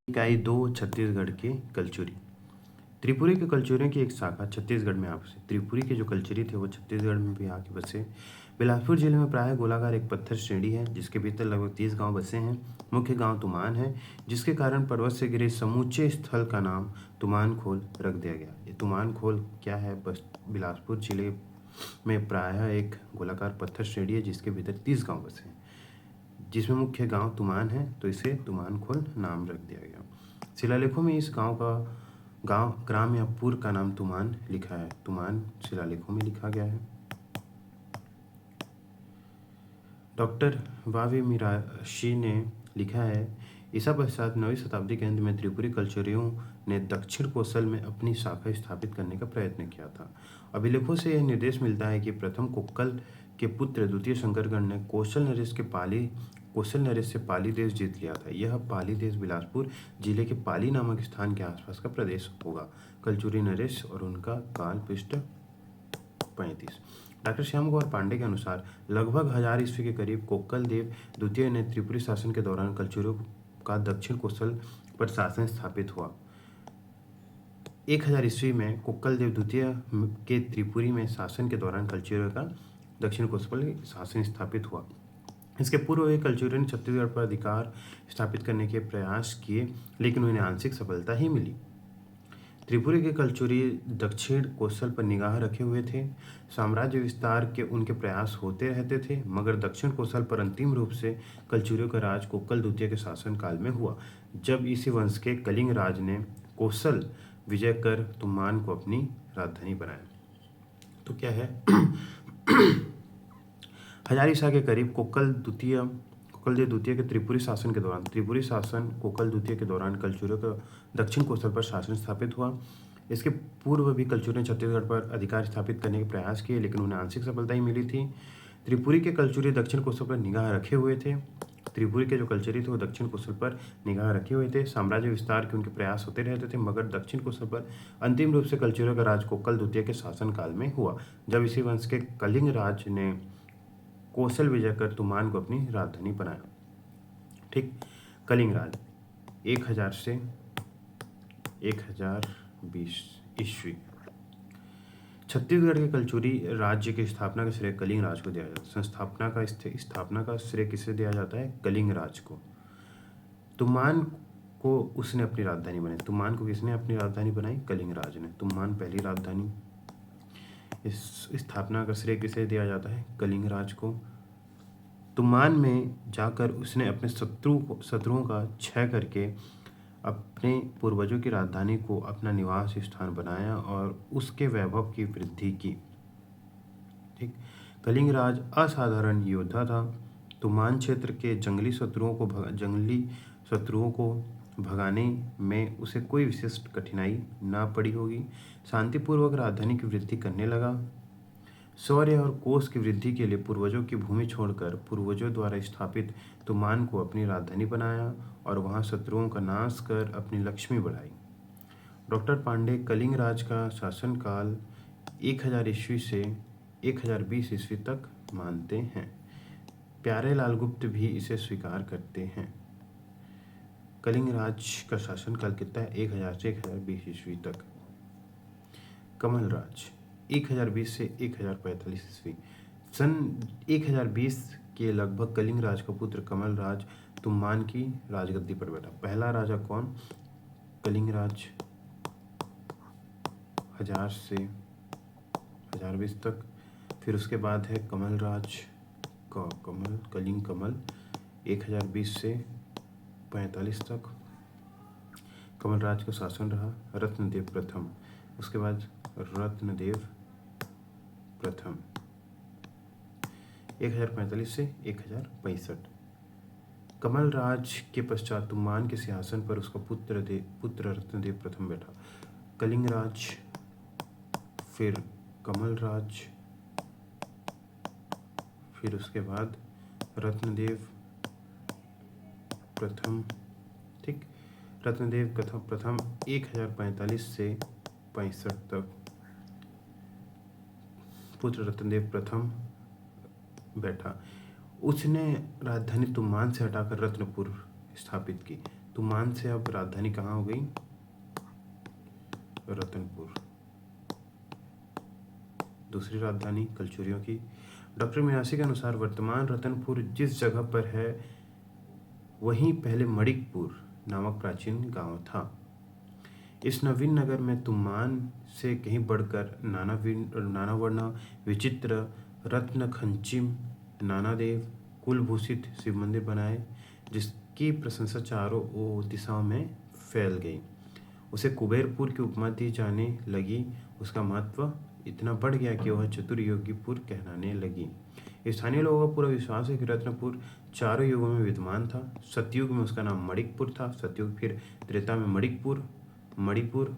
इकाई 2 छत्तीसगढ़ के कलचुरी। त्रिपुरी के कलचुरियों की एक शाखा छत्तीसगढ़ में आ बसे। त्रिपुरी के जो कलचुरी थे वो छत्तीसगढ़ में भी आके बसे। बिलासपुर जिले में प्रायः गोलाकार एक पत्थर श्रेणी है जिसके भीतर लगभग 30 गांव बसे हैं। मुख्य गांव तुमान है, जिसके कारण पर्वत से घिरे समूचे स्थल का नाम तुमान खोल रख दिया गया। ये तुमान खोल क्या है? बस बिलासपुर जिले में प्रायः एक गोलाकार पत्थर श्रेणी है जिसके भीतर 30 गांव बसे हैं, जिसमें मुख्य गांव तुमान है, तो इसे तुमान खोल नाम रख दिया गया। शिलालेखों में इस गांव ग्राम या पुर का नाम तुमान लिखा है। तुमान शिलालेखों में लिखा गया है। डॉक्टर वावी मिराशी ने लिखा है, ईसा पश्चात 9वीं शताब्दी के अंत में त्रिपुरी कलचुरियों ने दक्षिण कोसल में अपनी शाखा स्थापित करने का प्रयत्न किया था। अभिलेखों से यह निर्देश मिलता है कि प्रथम कोक्कल के पुत्र द्वितीय शंकरगढ़ ने कौशल नरेश से पाली देश जीत लिया था। यह पाली देश बिलासपुर जिले के पाली नामक स्थान के आसपास का प्रदेश होगा। कलचुरी नरेश और उनका काल पृष्ठ 35। डॉक्टर श्याम गौर पांडे के अनुसार लगभग 1000 ईस्वी के करीब कोक्कल देव द्वितीय ने त्रिपुरी शासन के दौरान कलचुरियों का दक्षिण कोसल पर शासन स्थापित हुआ। 1000 ईस्वी में कोक्कल देव द्वितीय के त्रिपुरी में शासन के दौरान कलचुरियों का दक्षिण कोसल पर शासन स्थापित हुआ। इसके पूर्व वे कलचुरियों ने छत्तीसगढ़ पर अधिकार स्थापित करने के प्रयास किए, लेकिन उन्हें आंशिक सफलता ही मिली। त्रिपुरी के कलचुरी दक्षिण कोसल पर निगाह रखे हुए थे। साम्राज्य विस्तार के उनके प्रयास होते रहते थे, मगर दक्षिण कोसल पर अंतिम रूप से कलचुरियों का राज कोक्कल द्वितीय के शासन काल में हुआ, जब इसी वंश के कलिंग राज ने कोसल विजय कर तुमान को अपनी राजधानी बनाया। तो क्या है? 1000 ईसा के करीब कोक्कल देव द्वितीय के त्रिपुरी शासन कोक्कल द्वितीय के दौरान कलचुरियों का दक्षिण कोसल पर शासन स्थापित हुआ। इसके पूर्व भी कलचुरियों ने छत्तीसगढ़ पर अधिकार स्थापित करने के प्रयास किए, लेकिन उन्हें आंशिक सफलता ही मिली थी। त्रिपुरी के कलचुरी दक्षिण कोसल पर निगाह रखे हुए थे। त्रिपुरी के जो कलचुरी थे वो दक्षिण कोसल पर निगाह रखे हुए थे। साम्राज्य विस्तार के उनके प्रयास होते रहते थे, मगर दक्षिण कोसल पर अंतिम रूप से कलचुरियों का राज कोक्कल द्वितीय के शासन काल में हुआ, जब इसी वंश के कलिंग राज ने कोसल विजय कर तुमान को अपनी राजधानी बनाया। ठीक। कलिंग राज 1000 से 1020 ईस्वी। छत्तीसगढ़ के कलचुरी राज्य की स्थापना का श्रेय कलिंग राज को दिया जाता है। स्थापना का श्रेय किसे दिया जाता है? कलिंग राज को। तुमान को उसने अपनी राजधानी बनाई। तुमान को किसने अपनी राजधानी बनाई? कलिंग राज ने। तुमान पहली राजधानी। इस स्थापना का श्रेय किसे दिया जाता है? कलिंग राज को। तुमान में जाकर उसने अपने शत्रुओं का क्षय करके अपने पूर्वजों की राजधानी को अपना निवास स्थान बनाया और उसके वैभव की वृद्धि की। ठीक। कलिंग राज असाधारण योद्धा था। तुमान क्षेत्र के जंगली शत्रुओं को भगाने में उसे कोई विशिष्ट कठिनाई ना पड़ी होगी। शांतिपूर्वक राजधानी की वृद्धि करने लगा। शौर्य और कोष की वृद्धि के लिए पूर्वजों की भूमि छोड़कर पूर्वजों द्वारा स्थापित तुमान को अपनी राजधानी बनाया और वहां शत्रुओं का नाश कर अपनी लक्ष्मी बढ़ाई। डॉक्टर पांडे कलिंग राज का शासनकाल 1000 ईस्वी से 1020 ईस्वी तक मानते हैं। प्यारे लाल गुप्त भी इसे स्वीकार करते हैं। कलिंग राज का शासनकाल कितना है? 1000 से 1020 ईस्वी तक। कमल राज 1020 से 1045 ईस्वी। सन 1020 के लगभग कलिंग राज का पुत्र कमल राज तुमान की राजगद्दी पर बैठा। पहला राजा कौन? कलिंग राज 1000 से 1020 तक। फिर उसके बाद है कमल राज का कमल 1020 से 45 तक कमल राज का शासन रहा। रत्नदेव प्रथम, उसके बाद रत्नदेव प्रथम 1045 से 1065। कमल राज के पश्चात तुमान के सिंहासन पर उसका पुत्र रत्नदेव प्रथम बैठा। कलिंग राज, फिर कमल राज, फिर उसके बाद रत्नदेव प्रथम। ठीक। रत्नदेव प्रथम 1045 से 65 तक पुत्र रत्नदेव प्रथम बैठा। उसने राजधानी तुमान से हटाकर रत्नपुर स्थापित की। तुमान से अब राजधानी कहाँ हो गई? रतनपुर। दूसरी राजधानी कलचुरियों की। डॉक्टर मियासी के अनुसार वर्तमान रतनपुर जिस जगह पर है वहीं पहले मणिकपुर नामक प्राचीन गांव था। इस नवीन नगर में तुमान से कहीं बढ़कर नानावर्ण विचित्र रत्न खंचिम नानादेव कुलभूषित शिव मंदिर बनाए, जिसकी प्रशंसा चारों दिशाओं में फैल गई। उसे कुबेरपुर की उपमा दी जाने लगी। उसका महत्व इतना बढ़ गया कि वह चतुर्योगीपुर कहलाने लगी। स्थानीय लोगों का पूरा विश्वास है कि रत्नपुर चारों युगों में विद्यमान था। सतयुग में उसका नाम मणिकपुर था, सतयुग फिर त्रेता में मणिकपुर, मणिपुर,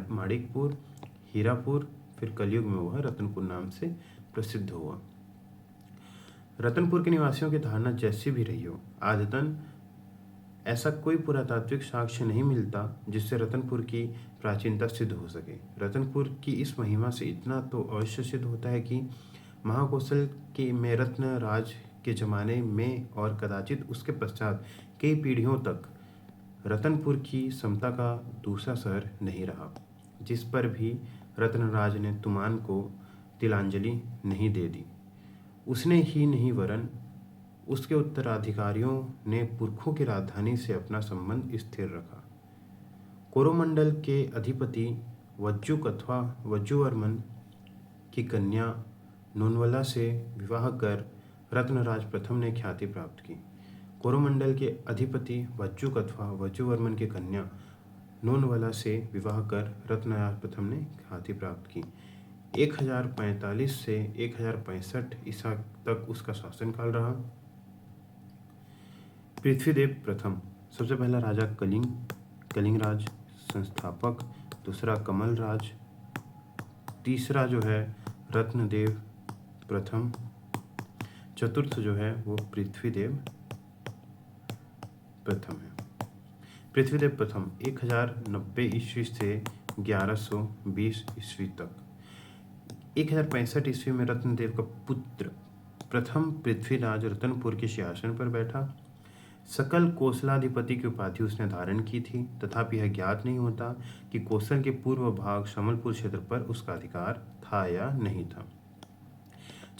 माणिकपुर, हीरापुर, फिर कलयुग में वह रतनपुर नाम से प्रसिद्ध हुआ। रतनपुर के निवासियों की धारणा जैसी भी रही हो, आदतन ऐसा कोई पुरातात्विक साक्ष्य नहीं मिलता जिससे रतनपुर की प्राचीनता सिद्ध हो सके। रतनपुर की इस महिमा से इतना तो अवश्य सिद्ध होता है कि महाकौशल के में रत्न राज के जमाने में और कदाचित उसके पश्चात कई पीढ़ियों तक रतनपुर की समता का दूसरा शहर नहीं रहा जिस पर भी रत्नराज ने तुमान को तिलांजलि नहीं दे दी। उसने ही नहीं वरन उसके उत्तराधिकारियों ने पुरखों की राजधानी से अपना संबंध स्थिर रखा। कोरोमंडल के अधिपति वज्जुक अथवा वज्जुवर्मन की कन्या नोनवला से विवाह कर रत्नराज प्रथम ने ख्याति प्राप्त की। कोरोमंडल के अधिपति वज्जुक अथवा वज्जुवर्मन की कन्या नोनवला से विवाह कर रत्नराज प्रथम ने ख्याति प्राप्त की। 1045 से 1065 ईसा तक उसका शासनकाल रहा। पृथ्वीदेव प्रथम सबसे पहला राजा कलिंगराज संस्थापक, दूसरा कमलराज, तीसरा जो है रत्नदेव प्रथम, चतुर्थ जो है वो पृथ्वीदेव प्रथम है। पृथ्वीदेव प्रथम 1090 ईस्वी से 1120 ईस्वी तक। 1065 ईस्वी में रत्नदेव का पुत्र प्रथम पृथ्वीराज रतनपुर के सिंहासन पर बैठा। सकल कोसलाधिपति की उपाधि उसने धारण की थी, तथापि यह ज्ञात नहीं होता कि कोसल के पूर्व भाग समलपुर क्षेत्र पर उसका अधिकार था या नहीं था।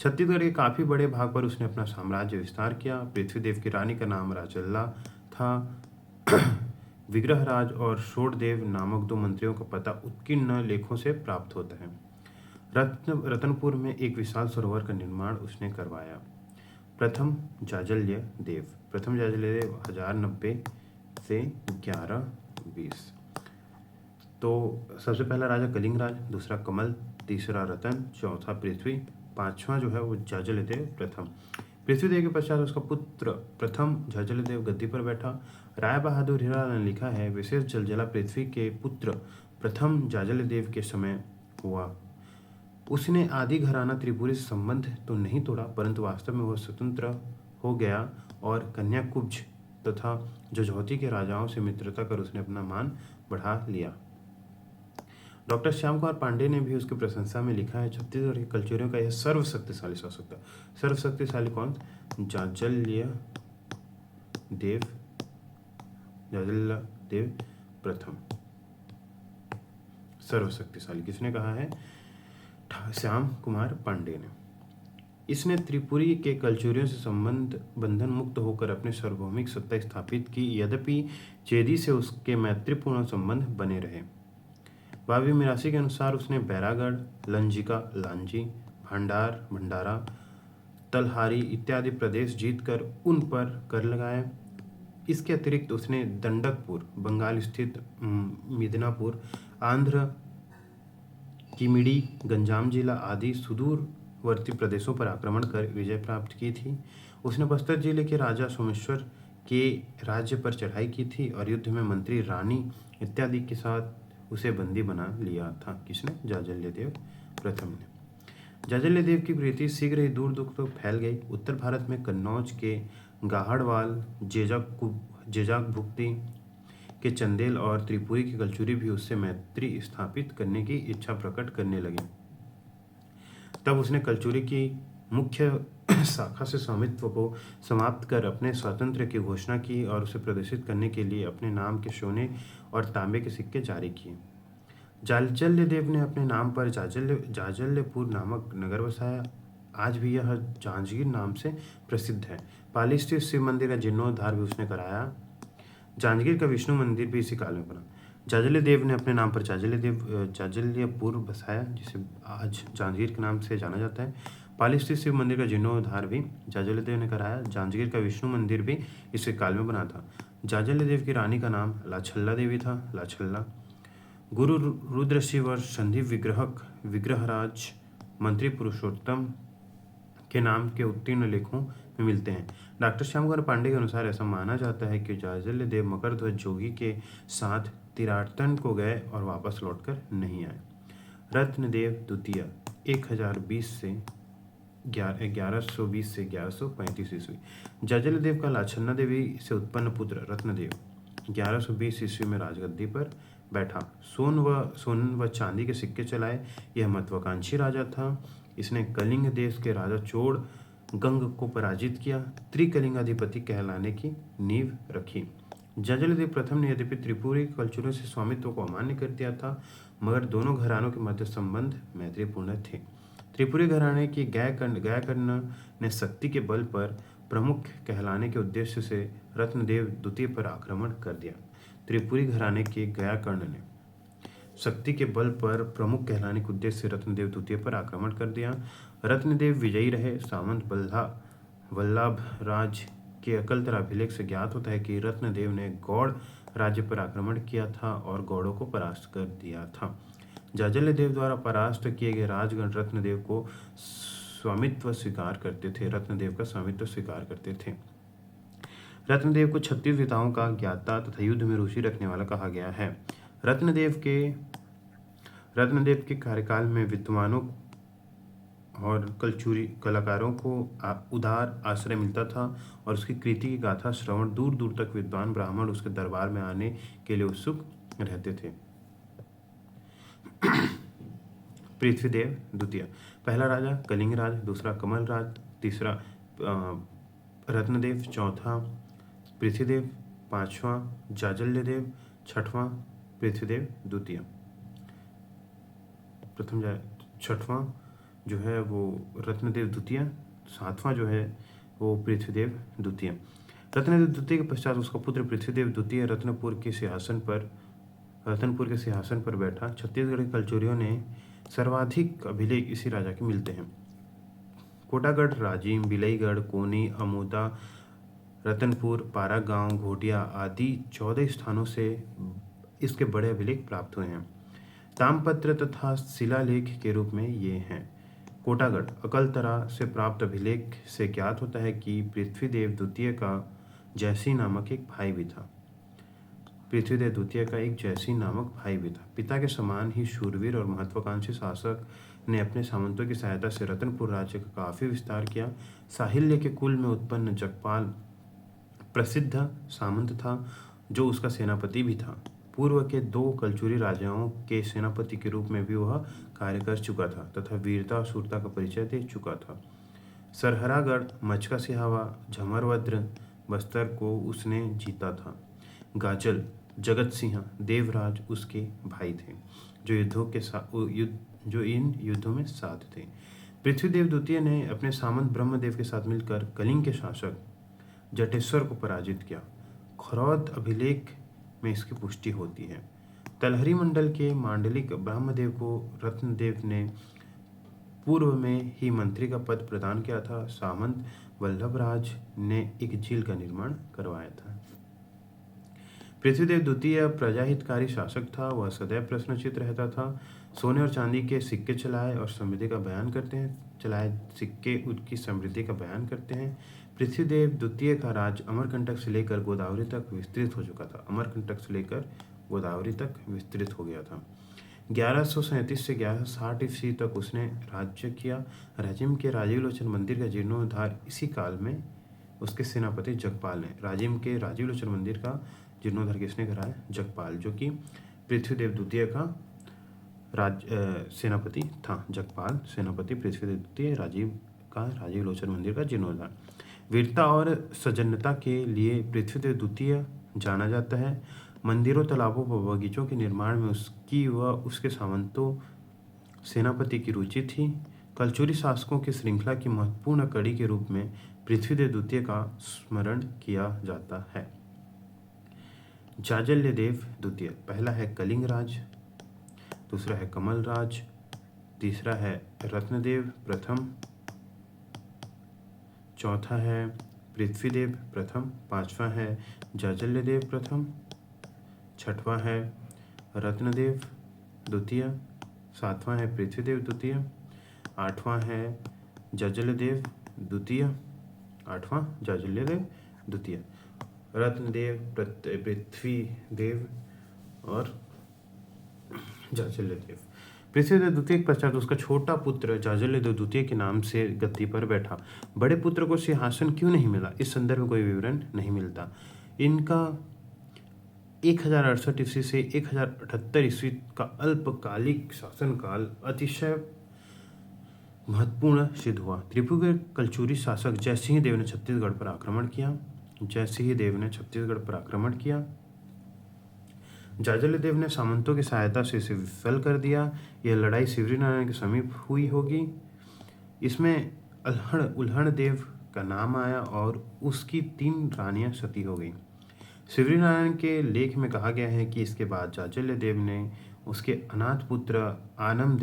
छत्तीसगढ़ के काफी बड़े भाग पर उसने अपना साम्राज्य विस्तार किया। पृथ्वीदेव की रानी का नाम राजल्ला था। विग्रहराज और शोड़देव नामक दो मंत्रियों का पता उत्कीर्ण लेखों से प्राप्त होता है। रतनपुर में एक विशाल सरोवर का निर्माण उसने करवाया। प्रथम जाजल्य देव 1090 से 1120। तो सबसे पहला राजा कलिंगराज, दूसरा कमल, तीसरा रतन, चौथा पृथ्वी, पांचवा जो है वो जाजल्यदेव प्रथम। पृथ्वीदेव के पश्चात उसका पुत्र प्रथम जाजल्यदेव गद्दी पर बैठा। राय बहादुर हिरा ने लिखा है, विशेष जलजला पृथ्वी के पुत्र प्रथम जाजल्यदेव के समय हुआ। उसने आदि घराना त्रिपुरी से संबंध तो नहीं तोड़ा, परंतु वास्तव में वह स्वतंत्र हो गया और कन्याकुब्ज तथा जजौती के राजाओं से मित्रता कर उसने अपना मान बढ़ा लिया। डॉक्टर श्याम कुमार पांडे ने भी उसकी प्रशंसा में लिखा है, छत्तीसगढ़ के कलचुरियों का यह सर्वशक्तिशाली शासक था। सर्वशक्तिशाली कौन? जाजल्य देव प्रथम। सर्वशक्तिशाली किसने कहा है? श्याम कुमार पांडे ने। इसने त्रिपुरी के कलचुरियों से बंधन मुक्त होकर अपने सार्वभौमिक सत्ता स्थापित की, यद्यपि चेदी से उसके मैत्रीपूर्ण संबंध बने रहे। वावी मिरासी के अनुसार उसने बैरागढ़, लंजिका, लांजी, भंडारा, तलहारी इत्यादि प्रदेश जीतकर उन पर कर लगाए। इसके अतिरिक्त उसने दंडकपुर, बंगाल स्थित मिदनापुर, आंध्र किमिडी, गंजाम जिला आदि सुदूरवर्ती प्रदेशों पर आक्रमण कर विजय प्राप्त की थी। उसने बस्तर जिले के राजा सोमेश्वर के राज्य पर चढ़ाई की थी और युद्ध में मंत्री रानी इत्यादि के साथ उसे बंदी बना लिया था। किसने? जाजल्यदेव प्रथम ने। जाजल्यदेव की प्रीति शीघ्र ही दूर दूर तक फैल गई। उत्तर भारत में कन्नौज के गाहड़वाल, जेजाकभुक्ति के चंदेल और त्रिपुरी की कलचुरी भी उससे मैत्री स्थापित करने की इच्छा प्रकट करने लगे। तब उसने कलचुरी की मुख्य शाखा से स्वामित्व को समाप्त कर अपने स्वातंत्र्य की घोषणा की और उसे प्रदर्शित करने के लिए अपने नाम के सोने और तांबे के सिक्के जारी किए। जाज्जल्य देव ने अपने नाम पर जाज्जल्यपुर नामक नगर बसाया। आज भी यह जांजगीर नाम से प्रसिद्ध है। पाली स्थित शिव मंदिर का जीर्णोद्धार भी उसने कराया। जांजगीर का विष्णु मंदिर भी इसी काल में बना। जाज्जल्य देव ने अपने नाम पर जाज्जल्यपुर बसाया, जिसे आज जांजगीर के नाम से जाना जाता है। पाली स्थित शिव मंदिर का जीर्णोद्धार भी जाज्जल्य देव ने कराया। जांजगीर का विष्णु मंदिर भी इसी काल में बना था। जाज्जल्य देव की रानी का नाम लाछल्ला देवी था। लाछल्ला गुरु रुद्रशिव और संधि विग्रहराज मंत्री पुरुषोत्तम के नाम के उत्तीर्ण लेखों में मिलते हैं। डॉक्टर श्यामकुमार पांडे के अनुसार ऐसा माना जाता है कि जाज्जल्य देव मकरध्वज जोगी के साथ तिराटन को गए और वापस लौटकर नहीं आए। रत्नदेव द्वितीय 1020 से 1120 से 1135 ईस्वी। जाज्जल्य देव का लाछन्ना देवी से उत्पन्न पुत्र रत्नदेव 1120 ईस्वी में राजगद्दी पर बैठा। सोन व चांदी के सिक्के चलाए। यह महत्वाकांक्षी राजा था। इसने कलिंग देश के राजा चोड़ गंग को पराजित किया, त्रिकलिंगाधिपति कहलाने की नींव रखी। जाज्जल्य देव प्रथम ने यद्यपि त्रिपुरी कल्चरों से स्वामित्व को अमान्य कर दिया था, मगर दोनों घरानों के मध्य संबंध मैत्रीपूर्ण थे। त्रिपुरी घराने की गयाकर्ण ने शक्ति के बल पर प्रमुख कहलाने के उद्देश्य से रत्नदेव द्वितीय पर आक्रमण कर दिया। त्रिपुरी घराने के गयाकर्ण ने शक्ति के बल पर प्रमुख कहलाने के उद्देश्य से रत्नदेव द्वितीय पर आक्रमण कर दिया। रत्नदेव विजयी रहे। सामंत वल्लभ राज के अकलतरा अभिलेख से ज्ञात होता है कि रत्नदेव ने गौड़ राज्य पर आक्रमण किया था और गौड़ों को परास्त कर दिया था। जाज्जल्य देव द्वारा परास्त किए गए राजगण रत्नदेव का स्वामित्व स्वीकार करते थे। रत्नदेव को 36 विधाओं का ज्ञाता तथा युद्ध में रुचि रखने वाला कहा गया है। रत्नदेव के कार्यकाल में विद्वानों और कलाकारों को उदार आश्रय मिलता था और उसकी कृति की गाथा श्रवण दूर दूर तक विद्वान ब्राह्मण उसके दरबार में आने के लिए उत्सुक रहते थे। पृथ्वीदेव द्वितीय, पहला राजा कलिंगराज, दूसरा कमलराज, तीसरा रत्नदेव, चौथा पृथ्वीदेव, पांचवा जाज्जल्य देव, छठवां पृथ्वीदेव द्वितीय। छठवां जो है वो रत्नदेव द्वितीय, सातवां जो है वो पृथ्वीदेव द्वितीय। रत्नदेव द्वितीय के पश्चात उसका पुत्र पृथ्वीदेव द्वितीय रतनपुर के सिंहासन पर बैठा। छत्तीसगढ़ के कलचुरियों ने सर्वाधिक अभिलेख इसी राजा के मिलते हैं। कोटागढ़, राजिम, बिलईगढ़, कोनी, अमोदा, रतनपुर, पारा गांव, घोटिया आदि 14 स्थानों से इसके बड़े अभिलेख प्राप्त हुए हैं। ताम्रपत्र तथा शिलालेख के रूप में ये हैं। कोटागढ़ अकलतरा से प्राप्त अभिलेख से ज्ञात होता है कि पृथ्वीदेव द्वितीय का जयसिंह नामक एक भाई भी था। पिता के समान ही शूरवीर और महत्वाकांक्षी शासक ने अपने सामंतों की सहायता से रतनपुर राज्य का काफी विस्तार किया। साहिल्य के कुल में उत्पन्न जगपाल प्रसिद्ध सामंत था, जो उसका सेनापति भी था। पूर्व के 2 कलचुरी राजाओं के सेनापति के रूप में भी वह कार्य कर चुका था तथा वीरता और शूरता का परिचय दे चुका था। सरहरागढ़, मचका सिहावा, झमरवद्र, बस्तर को उसने जीता था। गाजल, जगत सिंह, देवराज उसके भाई थे, जो इन युद्धों में साथ थे। पृथ्वीदेव द्वितीय ने अपने सामंत ब्रह्मदेव के साथ मिलकर कलिंग के शासक जटेश्वर को पराजित किया। खरौद अभिलेख में इसकी पुष्टि होती है। तलहरी मंडल के मांडलिक ब्रह्मदेव को रत्नदेव ने पूर्व में ही मंत्री का पद प्रदान किया था। सामंत वल्लभराज ने एक झील का निर्माण करवाया था। पृथ्वीदेव द्वितीय प्रजाहितकारी शासक था। वह सदैव प्रश्नचित रहता था। सोने और चांदी के सिक्के चलाए और समृद्धि का बयान करते हैं। पृथ्वीदेव द्वितीय का राज अमरकंटक से लेकर गोदावरी तक विस्तृत हो गया था। 1137 से 1160 ईस्वी तक उसने राज्य किया। राजिम के राजीव लोचन मंदिर का जीर्णोद्धार इसी काल में उसके सेनापति जगपाल ने। राजिम के राजीव लोचन मंदिर का जीर्णोद्धार किसने कराया? जगपाल, जो कि पृथ्वीदेव द्वितीय का सेनापति था। जगपाल सेनापति पृथ्वीदेव द्वितीय का राजीव लोचन मंदिर का जीर्णोद्धार। वीरता और सजनता के लिए पृथ्वीदेव द्वितीय जाना जाता है। मंदिरों, तालाबों व बगीचों के निर्माण में उसकी व उसके सामंतों सेनापति की रुचि थी। कलचुरी शासकों की श्रृंखला की महत्वपूर्ण कड़ी के रूप में पृथ्वीदेव द्वितीय का स्मरण किया जाता है। जाजल्यदेव द्वितीय, पहला है कलिंग राज, दूसरा है कमल राज, तीसरा है रत्नदेव प्रथम, चौथा है पृथ्वीदेव प्रथम, पांचवा है जाजल्यदेव प्रथम, छठवां है रत्नदेव द्वितीय, सातवां है पृथ्वीदेव द्वितीय, आठवां है जाजल्यदेव द्वितीय, आठवां जाजल्यदेव द्वितीय, रत्नदेव, पृथ्वीदेव और जाजल्यदेव। पृथ्वीदेव द्वितीय के पश्चात उसका छोटा पुत्र जाजल्यदेव द्वितीय के नाम से गद्दी पर बैठा। बड़े पुत्र को सिंहासन क्यों नहीं मिला, इस संदर्भ में कोई विवरण नहीं मिलता। इनका 1068 ईस्वी से 1078 ईस्वी का अल्पकालिक शासनकाल अतिशय महत्वपूर्ण सिद्ध हुआ। त्रिपुरा के कलचुरी शासक जयसिंह देव ने छत्तीसगढ़ पर आक्रमण किया। जाजल्यदेव ने सामंतों की सहायता से इसे विफल कर दिया। यह लड़ाई शिवरीनारायण के समीप हुई होगी। इसमें उल्हड़ देव का नाम आया और उसकी 3 रानियां सती हो गई। शिवरीनारायण के लेख में कहा गया है कि इसके बाद जाजल्यदेव ने उसके अनाथ पुत्र आमन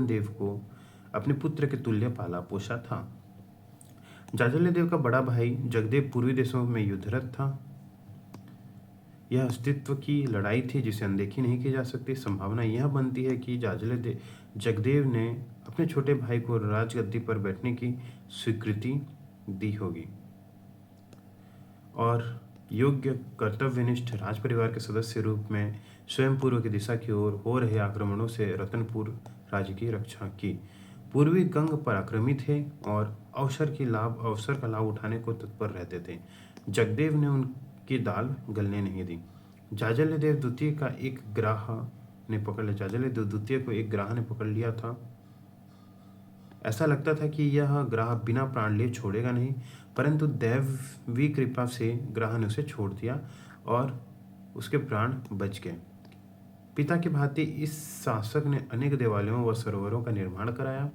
देव को अपने पुत्र के तुल्य पाला पोसा था। जाजल्यदेव का बड़ा भाई जगदेव पूर्वी देशों में युद्धरत था। यह अस्तित्व की लड़ाई थी जिसे अनदेखी नहीं की जा सकती। संभावना यह बनती है कि जगदेव ने अपने छोटे भाई को राजगद्दी पर बैठने की स्वीकृति दी होगी और योग्य कर्तव्यनिष्ठ राज परिवार के सदस्य रूप में स्वयं पूर्व की दिशा की ओर हो रहे आक्रमणों से रतनपुर राज्य की रक्षा की। पूर्वी गंग पराक्रमी थे और अवसर का लाभ उठाने को तत्पर रहते थे। जगदेव ने उनकी दाल गलने नहीं दी। जाजल्यदेव द्वितीय को एक ग्राह ने पकड़ लिया था। ऐसा लगता था कि यह ग्राह बिना प्राण लिए छोड़ेगा नहीं, परंतु दैवी कृपा से ग्राह ने उसे छोड़ दिया और उसके प्राण बच गए। पिता की भांति इस शासक ने अनेक देवालयों व सरोवरों का निर्माण कराया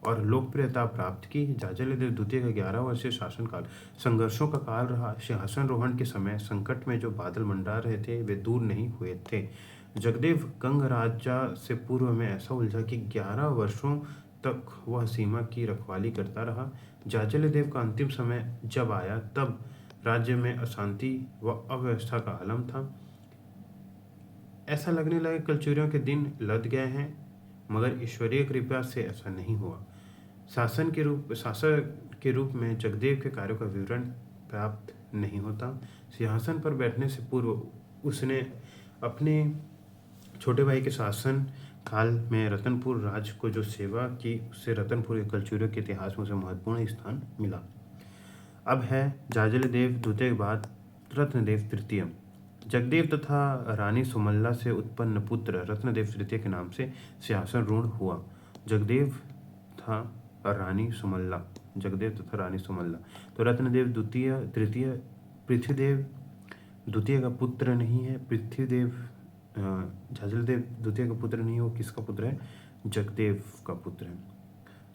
और लोकप्रियता प्राप्त की। जाजल्यदेव द्वितीय का 11 वर्षीय शासनकाल संघर्षों का काल रहा। सिंहासनरोहण के समय संकट में जो बादल मंडरा रहे थे वे दूर नहीं हुए थे। जगदेव गंग राजा से पूर्व में ऐसा उलझा कि 11 वर्षों तक वह सीमा की रखवाली करता रहा। जाजल्यदेव का अंतिम समय जब आया तब राज्य में अशांति व अव्यवस्था का आलम था। ऐसा लगने लगा कलचुरियों के दिन लद गए हैं, मगर ईश्वरीय कृपा से ऐसा नहीं हुआ। शासक के रूप में जगदेव के कार्यों का विवरण प्राप्त नहीं होता। सिंहासन पर बैठने से पूर्व उसने अपने छोटे भाई के शासन काल में रतनपुर राज को जो सेवा की उससे रतनपुर के कलचुरियों के इतिहास में उसे महत्वपूर्ण स्थान मिला। अब है जाजल्यदेव द्वितीय के बाद रत्नदेव तृतीय। जगदेव तथा रानी सुमल्ला से उत्पन्न पुत्र रत्नदेव तृतीय के नाम से सिंहासन रूढ़ हुआ। जगदेव तथा रानी सुमल्ला तो रत्नदेव तृतीय पृथ्वीदेव द्वितीय का पुत्र नहीं है। जाजल्यदेव द्वितीय का पुत्र नहीं है, वो किसका पुत्र है? जगदेव का पुत्र है।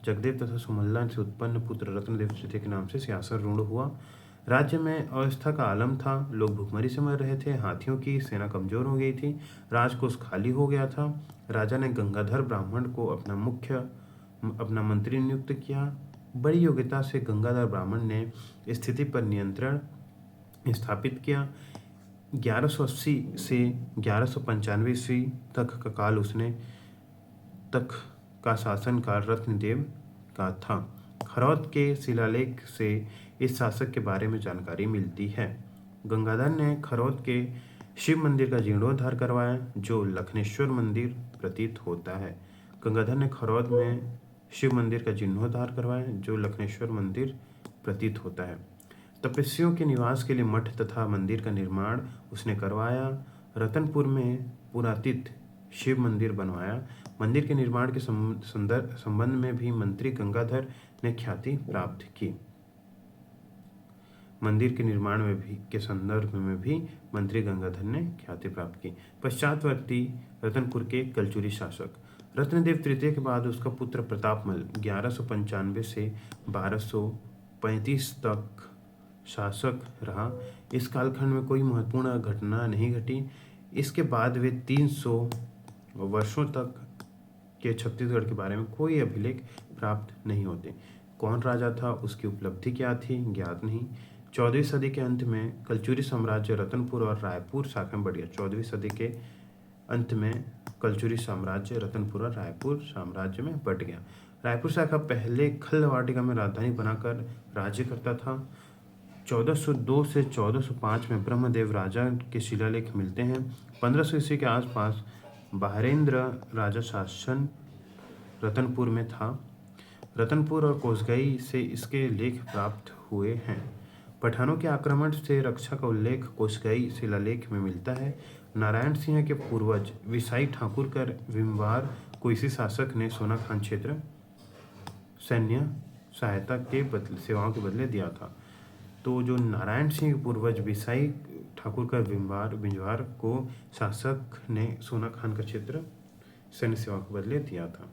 जगदेव तथा सुमल्ला से उत्पन्न पुत्र रत्नदेव तृतीय के नाम से सिंहासन रूढ़ हुआ। राज्य में अवस्था का आलम था। लोग भूखमरी से मर रहे थे। हाथियों की सेना कमजोर हो गई थी। राजकोष खाली हो गया था। राजा ने गंगाधर ब्राह्मण को अपना मंत्री नियुक्त किया। बड़ी योग्यता से गंगाधर ब्राह्मण ने स्थिति पर नियंत्रण स्थापित किया। 1180 से 1195 ईस्वी तक का शासनकाल रत्नदेव का था। खरौद के शिलालेख से इस शासक के बारे में जानकारी मिलती है। गंगाधर ने खरौद के शिव मंदिर का जीर्णोद्धार करवाया जो लखनेश्वर मंदिर प्रतीत होता है। गंगाधर ने खरौद में शिव मंदिर का जीर्णोद्धार करवाया जो लखनेश्वर मंदिर प्रतीत होता है। तपस्वियों के निवास के लिए मठ तथा मंदिर का निर्माण उसने करवाया। रतनपुर में पुरातत्व शिव मंदिर बनवाया। मंदिर के निर्माण के संबंध में भी मंत्री गंगाधर ने ख्याति प्राप्त की। मंदिर के निर्माण में भी के संदर्भ में भी मंत्री गंगाधर ने ख्याति प्राप्त की। पश्चातवर्ती रतनपुर के कलचुरी शासक रत्नदेव तृतीय के बाद उसका पुत्र प्रतापमल 1195 से 1235 तक शासक रहा। इस कालखंड में कोई महत्वपूर्ण घटना नहीं घटी। इसके बाद वे 300 वर्षों तक के छत्तीसगढ़ के बारे में कोई अभिलेख प्राप्त नहीं होते। कौन राजा था, उसकी उपलब्धि क्या थी, ज्ञात नहीं। 14वीं सदी के अंत में कलचुरी साम्राज्य रतनपुर और रायपुर शाखा में बढ़ गया। 14वीं सदी के अंत में कलचुरी साम्राज्य रतनपुर और रायपुर साम्राज्य में बट गया। रायपुर शाखा पहले खल्लवाटिका में राजधानी बनाकर राज्य करता था। 1402 से 1405 में ब्रह्मदेव राजा के शिलालेख मिलते हैं। 1500 ईस्वी के आसपास बहरेंद्र राजा शासन रतनपुर में था। रतनपुर और कोसगाई से इसके लेख प्राप्त हुए हैं। पठानों के आक्रमण से रक्षा का उल्लेख कोसगाई शिलालेख में मिलता है। नारायण सिंह के पूर्वज विसाई ठाकुर कर विमवार को इसी शासक ने सोनाखान क्षेत्र सैन्य सहायता के बदले सेवाओं के बदले दिया था। तो जो नारायण सिंह के पूर्वज विसाई ठाकुर का बिंजवार को शासक ने सोनाखान का क्षेत्र सैन्य सेवा के बदले दिया था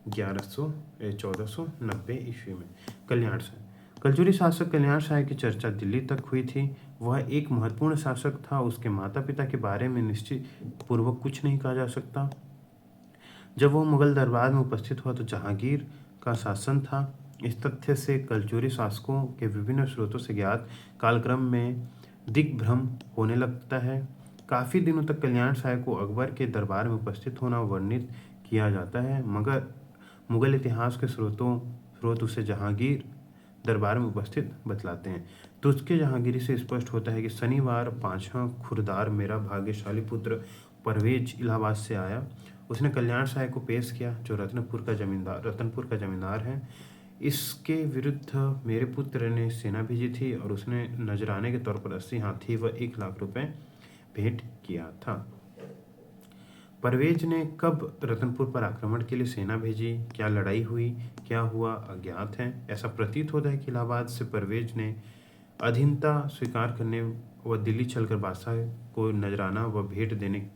1490 ईस्वी में। कल्याण शाह कलचुरी शासक कल्याण शाह की चर्चा दिल्ली तक हुई थी। वह एक महत्वपूर्ण शासक था। उसके माता पिता के बारे में निश्चित पूर्वक कुछ नहीं कहा जा सकता। जब वह मुगल दरबार में उपस्थित हुआ तो जहांगीर का शासन था। इस तथ्य से कलचुरी शासकों के विभिन्न स्रोतों से ज्ञात कालक्रम में दिग्भ्रम होने लगता है। काफ़ी दिनों तक कल्याण शाह को अकबर के दरबार में उपस्थित होना वर्णित किया जाता है, मगर मुगल इतिहास के स्रोत उसे जहांगीर दरबार में उपस्थित बतलाते हैं। तो उसके जहांगीरी से स्पष्ट होता है कि शनिवार 5वां खुरदार मेरा भाग्यशाली पुत्र परवेज इलाहाबाद से आया। उसने कल्याण शाह को पेश किया जो रतनपुर का जमींदार है। इसके विरुद्ध मेरे पुत्र ने सेना भेजी थी और उसने नजराने के तौर पर 80 हाथी व 1 लाख रुपए भेंट किया था। परवेज ने कब रतनपुर पर आक्रमण के लिए सेना भेजी, क्या लड़ाई हुई, क्या हुआ, अज्ञात है। ऐसा प्रतीत होता है कि इलाहाबाद से परवेज ने अधीनता स्वीकार करने व दिल्ली चलकर बादशाह को नजराना व भेंट देने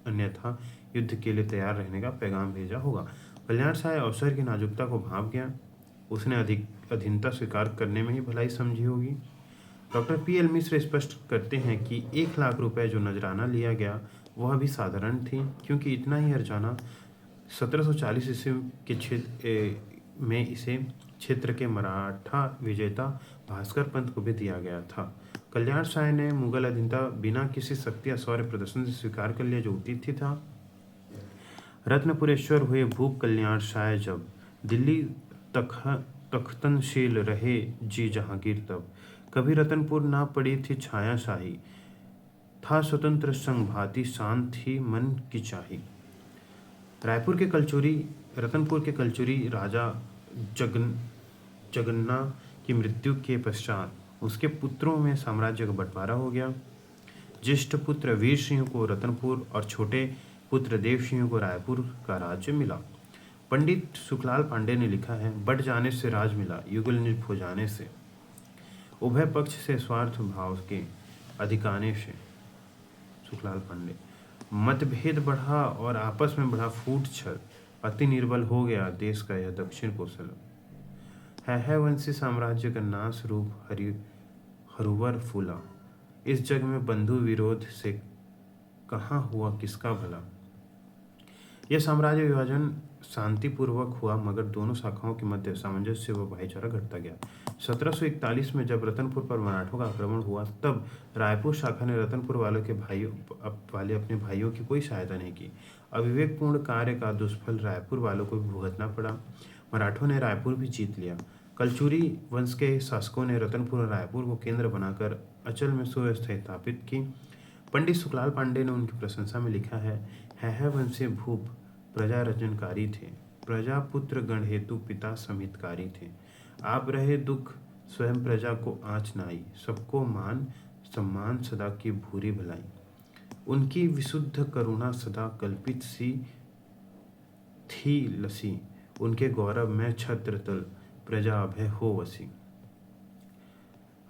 अन्यथा युद्ध के लिए तैयार रहने का पैगाम भेजा होगा। कल्याण शाह अवसर की नाजुकता को भांप गया। उसने अधीनता स्वीकार करने में ही भलाई समझी होगी। Doctor PL. मिश्र स्पष्ट करते हैं कि 1 लाख रुपए जो नजराना लिया गया वह भी साधारण थी, क्योंकि इतना ही हर्जाना 1740 ईस्वी के क्षेत्र में इसे क्षेत्र के मराठा विजेता भास्कर पंत को भी दिया गया था। कल्याण शाह ने मुगल अधीनता बिना किसी शक्ति या शौर्य प्रदर्शन से स्वीकार कर लिया जो उचित था। रत्नपुरेश्वर हुए भूप कल्याण शाह जब दिल्ली तख्तनशील रहे जी जहांगीर तब कभी रतनपुर ना पड़ी थी छाया शाही। था स्वतंत्र संग भांति शांत थी मन की चाही। रतनपुर के कलचुरी राजा जगन्ना की मृत्यु के पश्चात उसके पुत्रों में साम्राज्य का बंटवारा हो गया। ज्येष्ठ पुत्र वीर सिंह को रतनपुर और छोटे पुत्र देव सिंह को रायपुर का राज्य मिला। पंडित सुखलाल पांडे ने लिखा है, बट जाने से राज मिला, युगल निप हो जाने से, उभय पक्ष से स्वार्थ भाव के अधिकाने से। सुखलाल पांडे। मतभेद बढ़ा और आपस में बढ़ा फूट छल, अति निर्बल हो गया देश का यह दक्षिण कौशल। है वंशी साम्राज्य का नाश रूप हरुवर फूला। इस जग में बंधु विरोध से कहाँ हुआ किसका भला। यह साम्राज्य विभाजन शांतिपूर्वक हुआ, मगर दोनों शाखाओं के मध्य सामंजस्य व भाईचारा घटता गया। 1741 में जब रतनपुर पर मराठों का आक्रमण हुआ तब रायपुर शाखा ने रतनपुर वाले अपने भाइयों की कोई सहायता नहीं की। अविवेकपूर्ण कार्य का दुष्फल रायपुर वालों को भी भुगतना पड़ा। मराठों ने रायपुर भी जीत लिया। कलचुरी वंश के शासकों ने रतनपुर और रायपुर को केंद्र बनाकर अचल में सुव्यवस्था स्थापित की। पंडित सुखलाल पांडे ने उनकी प्रशंसा में लिखा है वंशी भूप प्रजा रचनकारी थे, प्रजापुत्र गण हेतु पिता समितकारी थे। आप रहे दुख स्वयं प्रजा को आँच नाई, सबको मान सम्मान सदा की भूरी भलाई। उनकी विशुद्ध करुणा सदा कल्पित सी थी लसी, उनके गौरव में छत्र तल प्रजा अभय हो वसी।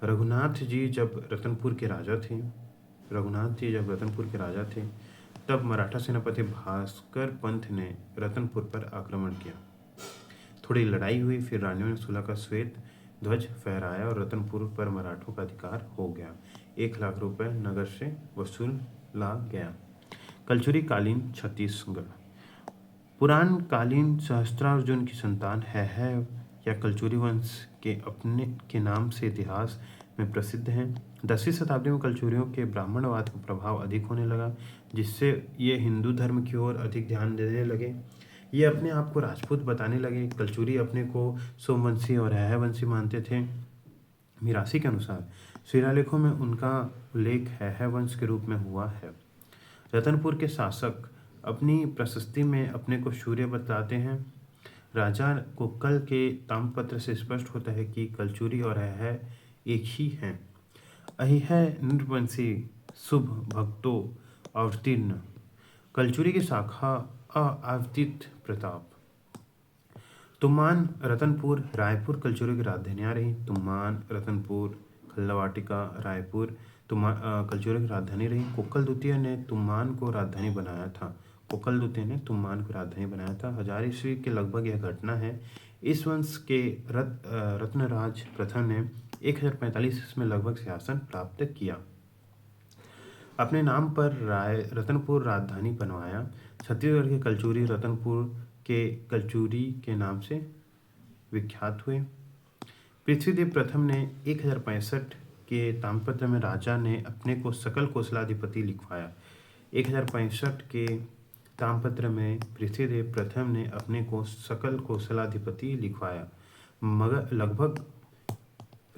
रघुनाथ जी जब रतनपुर के राजा थे तब मराठा सेनापति भास्कर पंत ने रतनपुर पर आक्रमण किया। थोड़ी लड़ाई हुई, फिर रानियों ने सुलह का श्वेत ध्वज फहराया और रतनपुर पर मराठों का अधिकार हो गया। 1,00,000 रुपए नगर से वसूला गया। कलचुरी कालीन छत्तीसगढ़। पुराण कालीन सहस्त्रार्जुन की संतान है या कलचुरी वंश के अपने के नाम से इतिहास में प्रसिद्ध हैं। 10वीं शताब्दी में कलचुरियों के ब्राह्मणवाद का प्रभाव अधिक होने लगा, जिससे ये हिंदू धर्म की ओर अधिक ध्यान देने लगे। ये अपने आप को राजपूत बताने लगे। कलचुरी अपने को सोमवंशी और हैहयवंशी मानते थे। मिरासी के अनुसार शिलालेखों में उनका उल्लेख हैहयवंश के रूप में हुआ है। रतनपुर के शासक अपनी प्रशस्ति में अपने को शूर्य बताते हैं। राजा कोक्कल के ताम्रपत्र से स्पष्ट होता है कि कलचुरी और हैहय एक ही हैं। अहिहय नृपवंशी शुभ भक्तों अवतीर्ण, कलचुरी की शाखा अवतीत प्रताप। तुम्मान, रतनपुर, रायपुर कलचुरी की राजधानियाँ रही। तुम्मान, रतनपुर, खल्लावाटिका, रायपुर कलचुरी की राजधानी रही। कोक्कल द्वितीय ने तुम्मान को राजधानी बनाया था। 1000 ईस्वी के लगभग यह घटना है। इस वंश के रत्नराज प्रथम ने 1045 में लगभग शासन प्राप्त किया। अपने नाम पर रतनपुर राजधानी बनवाया। छत्तीसगढ़ के कलचुरी रतनपुर के कलचुरी के नाम से विख्यात हुए। पृथ्वीदेव प्रथम ने 1065 के ताम्रपत्र में राजा ने अपने को सकल कोसलाधिपति लिखवाया। 1065 के ताम्रपत्र में पृथ्वीदेव प्रथम ने अपने को सकल कोसलाधिपति लिखवाया। मगर लगभग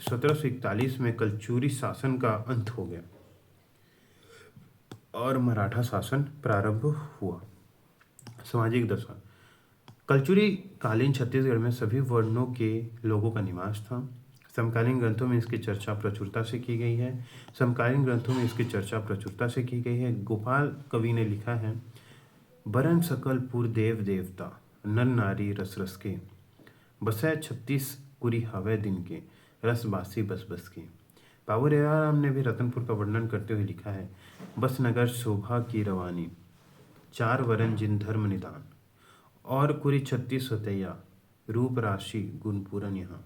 1741 में कलचुरी शासन का अंत हो गया और मराठा शासन प्रारंभ हुआ। सामाजिक दशा। कलचुरी कालीन छत्तीसगढ़ में सभी वर्णों के लोगों का निवास था। समकालीन ग्रंथों में इसकी चर्चा प्रचुरता से की गई है। गोपाल कवि ने लिखा है, बरन सकल पुर देव देवता, नर नारी रस रस के, बसै 36 कुरी हवै दिन के, रस बासी बस बस के। बाबू रेवाराम ने भी रतनपुर का वर्णन करते हुए लिखा है, बस नगर शोभा की रवानी, 4 वरन जिन धर्म निदान, और कुरी 36 होतैया, रूप राशि गुण पूरन यहाँ।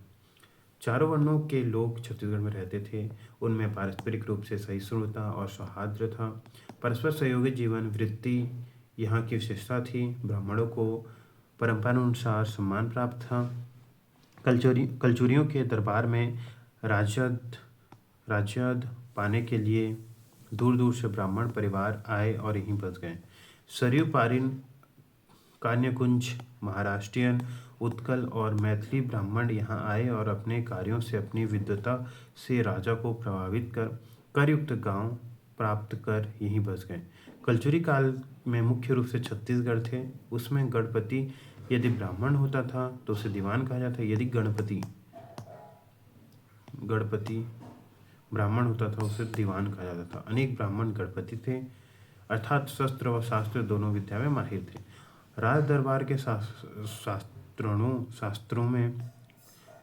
चारों वर्णों के लोग छत्तीसगढ़ में रहते थे। उनमें पारस्परिक रूप से सहिष्णुता और सौहार्द था। परस्पर सहयोगी जीवन वृत्ति यहाँ की विशेषता थी। ब्राह्मणों को परंपरानुसार सम्मान प्राप्त था। कलचुरियों के दरबार में राज्यद पाने के लिए दूर दूर से ब्राह्मण परिवार आए और यहीं बस गए। सरयू पारिन, कान्यकुंज, महाराष्ट्रियन, उत्कल और मैथिली ब्राह्मण यहाँ आए और अपने कार्यों से, अपनी विद्वता से राजा को प्रभावित कर युक्त गांव प्राप्त कर यहीं बस गए। कलचुरी काल में मुख्य रूप से छत्तीसगढ़ थे। उसमें गणपति यदि ब्राह्मण होता था तो उसे दीवान कहा जाता। यदि गणपति ब्राह्मण होता था उसे दीवान कहा जाता था। अनेक ब्राह्मण गणपति थे, अर्थात शस्त्र व शास्त्र दोनों विद्या में माहिर थे। राज दरबार के शास्त्रों में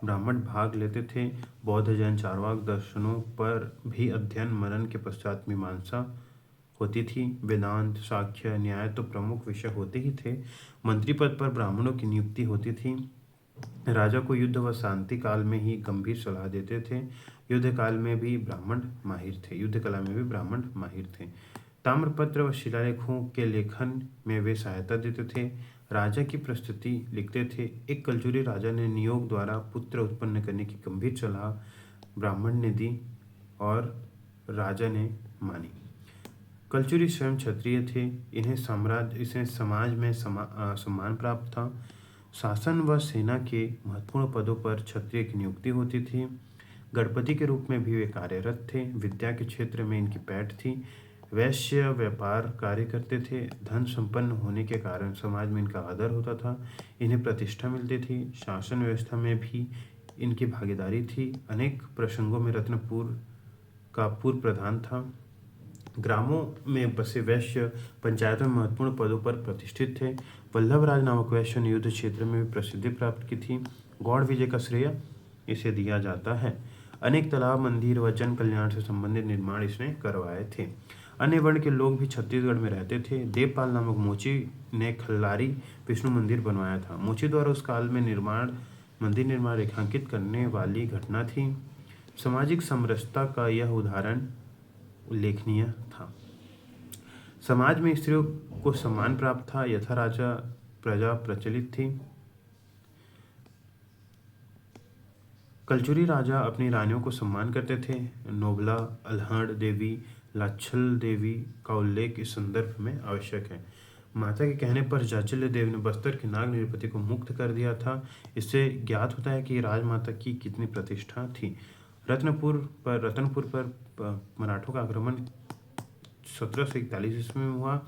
ब्राह्मण भाग लेते थे। बौद्ध जैन चारवाक दर्शनों पर भी अध्ययन मनन के पश्चात मीमांसा होती थी। वेदांत, साख्य, न्याय तो प्रमुख विषय होते ही थे। मंत्री पद पर ब्राह्मणों की नियुक्ति होती थी। राजा को युद्ध व शांति काल में ही गंभीर सलाह देते थे। युद्ध कला में भी ब्राह्मण माहिर थे। ताम्रपत्र व शिलालेखों के लेखन में वे सहायता देते थे। राजा की प्रस्तुति लिखते थे। एक कलचुरी राजा ने नियोग द्वारा पुत्र उत्पन्न करने की गंभीर सलाह ब्राह्मण ने दी और राजा ने मानी। कलचुरी स्वयं क्षत्रिय थे। इन्हें समाज में सम्मान प्राप्त था। शासन व सेना के महत्वपूर्ण पदों पर क्षत्रिय की नियुक्ति होती थी। गणपति के रूप में भी वे कार्यरत थे। विद्या के क्षेत्र में इनकी पैठ थी। वैश्य व्यापार कार्य करते थे। धन संपन्न होने के कारण समाज में इनका आदर होता था। इन्हें प्रतिष्ठा मिलती थी। शासन व्यवस्था में भी इनकी भागीदारी थी। अनेक प्रसंगों में रत्नपुर का पूर्व प्रधान था। ग्रामों में बसे वैश्य पंचायतों में महत्वपूर्ण पदों पर प्रतिष्ठित थे। वल्लभराज नामक वैश्य ने युद्ध क्षेत्र में भी प्रसिद्धि प्राप्त की थी। गौड़ विजय का श्रेय इसे दिया जाता है। अनेक तालाब, मंदिर व जन कल्याण से संबंधित निर्माण इसने करवाए थे। अन्य वर्ण के लोग भी छत्तीसगढ़ में रहते थे। देवपाल नामक मोची ने खल्लारी विष्णु मंदिर बनवाया था। मोची द्वारा उस काल में मंदिर निर्माण रेखांकित करने वाली घटना थी। सामाजिक समरसता का यह उदाहरण उल्लेखनीय था। समाज में स्त्रियों को सम्मान प्राप्त था। यथा राजा प्रजा प्रचलित थी। कलचुरी राजा अपनी रानियों को सम्मान करते थे। नोबला, अल्हड़ देवी, लाच्छल देवी का उल्लेख इस संदर्भ में आवश्यक है। माता के कहने पर जाचल्य देव ने बस्तर के नाग नृपति को मुक्त कर दिया था। इससे ज्ञात होता है कि राजमाता की कितनी प्रतिष्ठा थी। रतनपुर पर मराठों का आक्रमण 1741 ईस्वी में हुआ।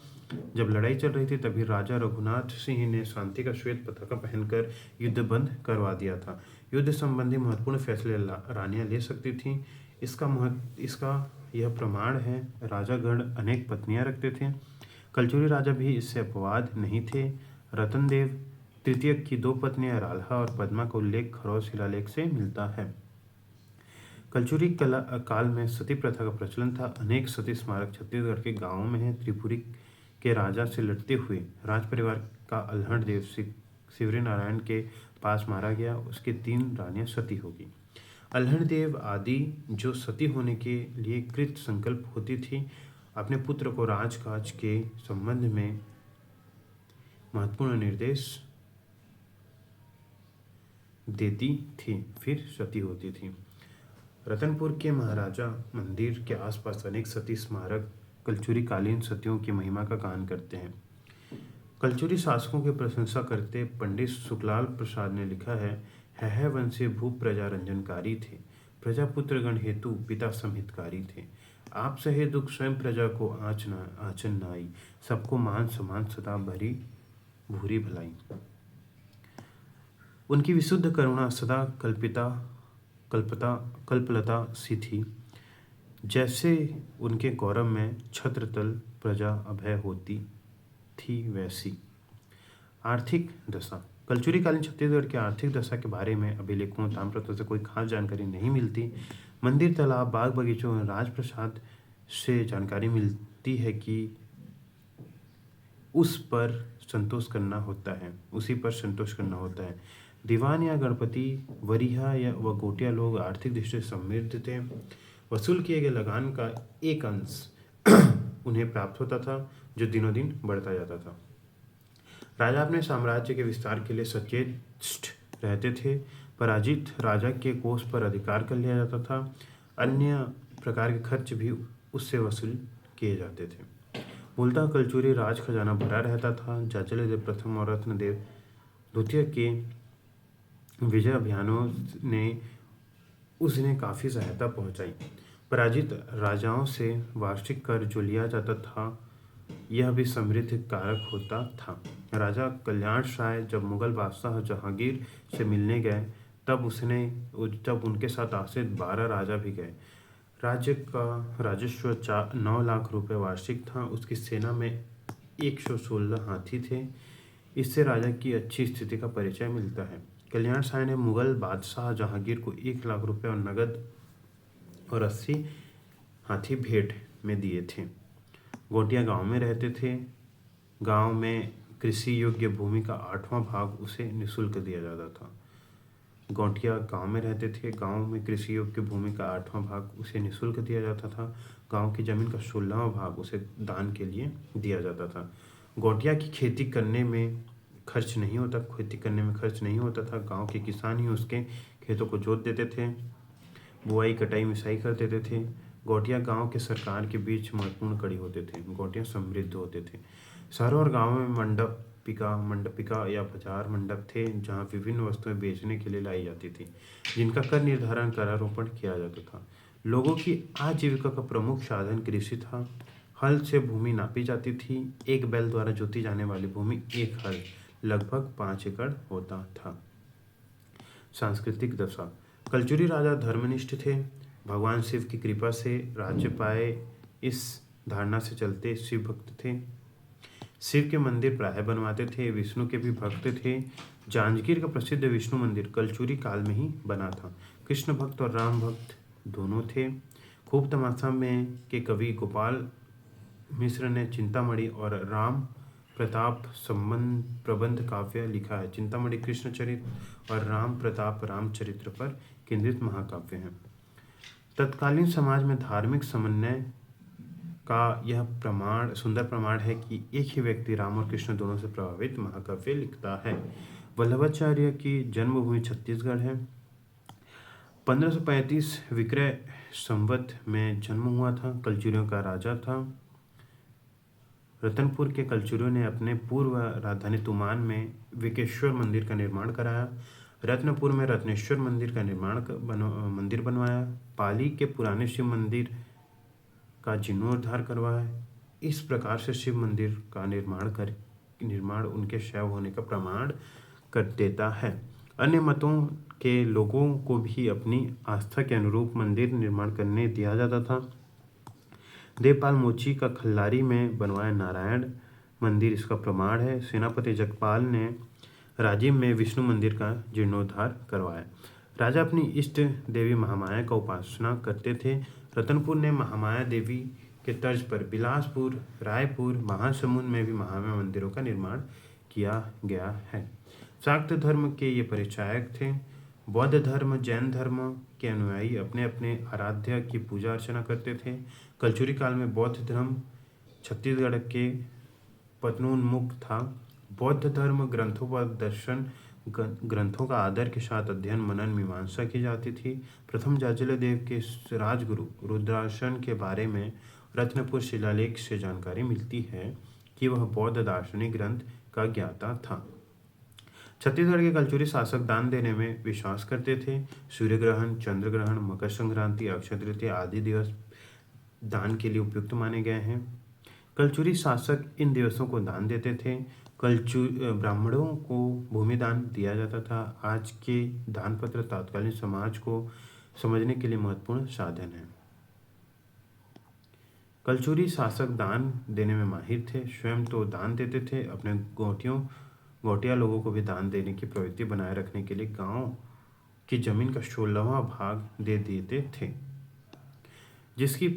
जब लड़ाई चल रही थी तभी राजा रघुनाथ सिंह ने शांति का श्वेत पताका पहनकर युद्ध बंद करवा दिया था। युद्ध संबंधी महत्वपूर्ण फैसले रानियां ले सकती थीं। इसका यह प्रमाण है। राजागण अनेक पत्नियां रखते थे। कलचुरी राजा भी इससे अपवाद नहीं थे। रतनदेव तृतीय की 2 पत्नियां राल्हा और पद्मा का उल्लेख खरौल शिलालेख से मिलता है। कलचुरी काल में सती प्रथा का प्रचलन था। अनेक सती स्मारक छत्तीसगढ़ के गांवों में हैं। त्रिपुरी के राजा से लड़ते हुए राज परिवार का अल्हड़ देव शिवरी नारायण के पास मारा गया। उसके 3 रानियां सती होगी। अल्हड़ देव आदि जो सती होने के लिए कृत संकल्प होती थी, अपने पुत्र को राजकाज के संबंध में महत्वपूर्ण निर्देश देती थी, फिर सती होती थी। रतनपुर के महाराजा मंदिर के आसपास अनेक सती स्मारक कलचुरी कालीन सतियों की महिमा का गान करते हैं। कलचुरी शासकों की प्रशंसा करते पंडित सुखलाल प्रसाद ने लिखा है वंशे भूप प्रजा रंजनकारी थे, प्रजा पुत्रगण हेतु पिता संहितकारी थे। आप सहे दुख स्वयं प्रजा को आचन नाई, सबको मान समान सदा भरी भूरी भलाई। उनकी विशुद्ध करुणा सदा कल्पलता सी थी। जैसे उनके गौरव में छत्रतल प्रजा अभय होती थी वैसी। आर्थिक दशा। कलचुरी कालीन छत्तीसगढ़ की आर्थिक दशा के बारे में अभिलेखों ताम्रपत्रों से कोई खास जानकारी नहीं मिलती। मंदिर, तालाब, बाग बगीचों और राजप्रसाद से जानकारी मिलती है कि उसी पर संतोष करना होता है। दीवान या गणपति, वरिहा व गोटिया लोग आर्थिक दृष्टि से समृद्ध थे। वसूल किए गए लगान का एक अंश उन्हें प्राप्त होता था, जो दिनों दिन बढ़ता जाता था। राजा अपने साम्राज्य के विस्तार के लिए सचेत रहते थे। पराजित राजा के कोष पर अधिकार कर लिया जाता था। अन्य प्रकार के खर्च भी उससे वसूल किए जाते थे। मूलतः कलचुरी राज खजाना भरा रहता था। जाचल्य देव प्रथम और रत्नदेव द्वितीय के विजय अभियानों ने उसने काफ़ी सहायता पहुंचाई। पराजित राजाओं से वार्षिक कर जो लिया जाता था, यह भी समृद्धि कारक होता था। राजा कल्याण राय जब मुगल बादशाह जहांगीर से मिलने गए तब उनके साथ आश्रित 12 राजा भी गए। राज्य का राजस्व 9 लाख रुपए वार्षिक था। उसकी सेना में 116 हाथी थे। इससे राजा की अच्छी स्थिति का परिचय मिलता है। कल्याण साय ने मुगल बादशाह जहांगीर को 1 लाख रुपए और नगद और 80 हाथी भेंट में दिए थे। गोटिया गांव में रहते थे। गांव में कृषि योग्य भूमि का 8वां भाग उसे निःशुल्क दिया जाता था। गोटिया गांव में रहते थे। गांव में कृषि योग्य भूमि का 8वां भाग उसे निःशुल्क दिया जाता था। गांव की जमीन का 16वां भाग उसे दान के लिए दिया जाता था। गोटिया की खेती करने में खर्च नहीं होता था। गांव के किसान ही उसके खेतों को जोत देते थे, बुआई कटाई मिसाई कर देते थे। गोटिया गांव के सरकार के बीच महत्वपूर्ण कड़ी होते थे। गोटिया समृद्ध होते थे। शहरों और गांवों में मंडपिका या बाजार मंडप थे, जहां विभिन्न वस्तुएं बेचने के लिए लाई जाती थी, जिनका कर निर्धारण करारोपण किया जाता था। लोगों की आजीविका का प्रमुख साधन कृषि था। हल से भूमि नापी जाती थी। एक बैल द्वारा जोती जाने वाली भूमि 1 हल लगभग 5 एकड़ होता था। सांस्कृतिक दशा। कलचुरी राजा धर्मनिष्ठ थे। भगवान शिव की कृपा से राज्य पाए। इस धारणा से चलते शिव भक्त थे। शिव के मंदिर प्राय बनवाते थे, विष्णु के भी भक्त थे। जांजगीर का प्रसिद्ध विष्णु मंदिर कलचुरी काल में ही बना था। कृष्ण भक्त और राम भक्त दोनों थे। खूब तमाशा में के कवि गोपाल मिश्र ने चिंतामणि और राम प्रताप संबंध प्रबंध काव्य लिखा है। चिंतामणि कृष्ण चरित्र और राम प्रताप रामचरित्र पर केंद्रित महाकाव्य हैं। तत्कालीन समाज में धार्मिक समन्वय का यह सुंदर प्रमाण है कि एक ही व्यक्ति राम और कृष्ण दोनों से प्रभावित महाकाव्य लिखता है। वल्लभाचार्य की जन्मभूमि छत्तीसगढ़ है। 1535 विक्रय संवत में जन्म हुआ था। कलचुरियों का राजा था। रतनपुर के कलचुरियों ने अपने पूर्व राजधानी तुमान में विकेश्वर मंदिर का निर्माण कराया। रत्नपुर में रत्नेश्वर मंदिर का मंदिर बनवाया। पाली के पुराने शिव मंदिर का जीर्णोद्धार करवाया। इस प्रकार से शिव मंदिर का निर्माण उनके शैव होने का प्रमाण कर देता है। अन्य मतों के लोगों को भी अपनी आस्था के अनुरूप मंदिर निर्माण करने दिया जाता था। देवपाल मोची का खल्लारी में बनवाया नारायण मंदिर इसका प्रमाण है। सेनापति जगपाल ने राजिम में विष्णु मंदिर का जीर्णोद्धार करवाया। राजा अपनी इष्ट देवी महामाया का उपासना करते थे। रतनपुर ने महामाया देवी के तर्ज पर बिलासपुर, रायपुर, महासमुंद में भी महामाया मंदिरों का निर्माण किया गया है। शाक्त धर्म के ये परिचायक थे। बौद्ध धर्म, जैन धर्म के अनुयायी अपने अपने आराध्य की पूजा अर्चना करते थे। कलचुरी काल में बौद्ध धर्म छत्तीसगढ़ के पतनोन्मुख था। बौद्ध धर्म ग्रंथों व दर्शन ग्रंथों का आदर के साथ अध्ययन, मनन, मीमांसा की जाती थी। प्रथम जाजलदेव के राजगुरु रुद्रासन के बारे में रत्नपुर शिलालेख से जानकारी मिलती है कि वह बौद्ध दार्शनिक ग्रंथ का ज्ञाता था। छत्तीसगढ़ के कलचुरी शासक दान देने में विश्वास करते थे। सूर्य ग्रहण, चंद्र ग्रहण, मकर संक्रांति, अक्षय तृतीया आदि दिवस दान के लिए उपयुक्त माने गए हैं। कलचुरी शासक इन दिवसों को दान देते थे। ब्राह्मणों को भूमि दान दिया जाता था। आज के दान पत्र तत्कालीन समाज को समझने के लिए महत्वपूर्ण साधन है। कलचुरी शासक दान देने में माहिर थे। स्वयं तो दान देते थे, अपने गोटिया लोगों को भी दान देने की प्रवृत्ति बनाए रखने के लिए गांव की जमीन का 16वां भाग दे देते थे, जिसकी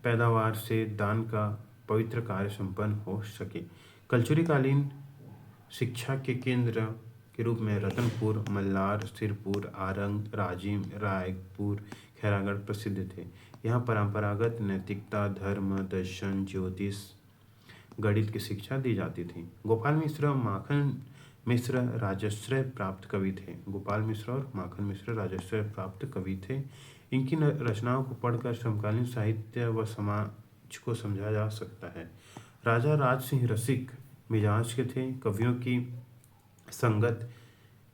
पैदावार से दान का पवित्र कार्य संपन्न हो सके। कलचुरी कालीन शिक्षा के केंद्र के रूप में रतनपुर, मल्लार, सिरपुर, आरंग, राजिम, रायपुर, खैरागढ़ प्रसिद्ध थे। यहाँ परंपरागत नैतिकता, धर्म, दर्शन, ज्योतिष, गणित की शिक्षा दी जाती थी। गोपाल मिश्र, माखन मिश्र राजश्रय प्राप्त कवि थे। गोपाल मिश्र और माखन मिश्र राजश्रय प्राप्त कवि थे। इनकी रचनाओं को पढ़कर समकालीन साहित्य व समाज को समझा जा सकता है। राजा राज सिंह रसिक मिजाज के थे। कवियों की संगत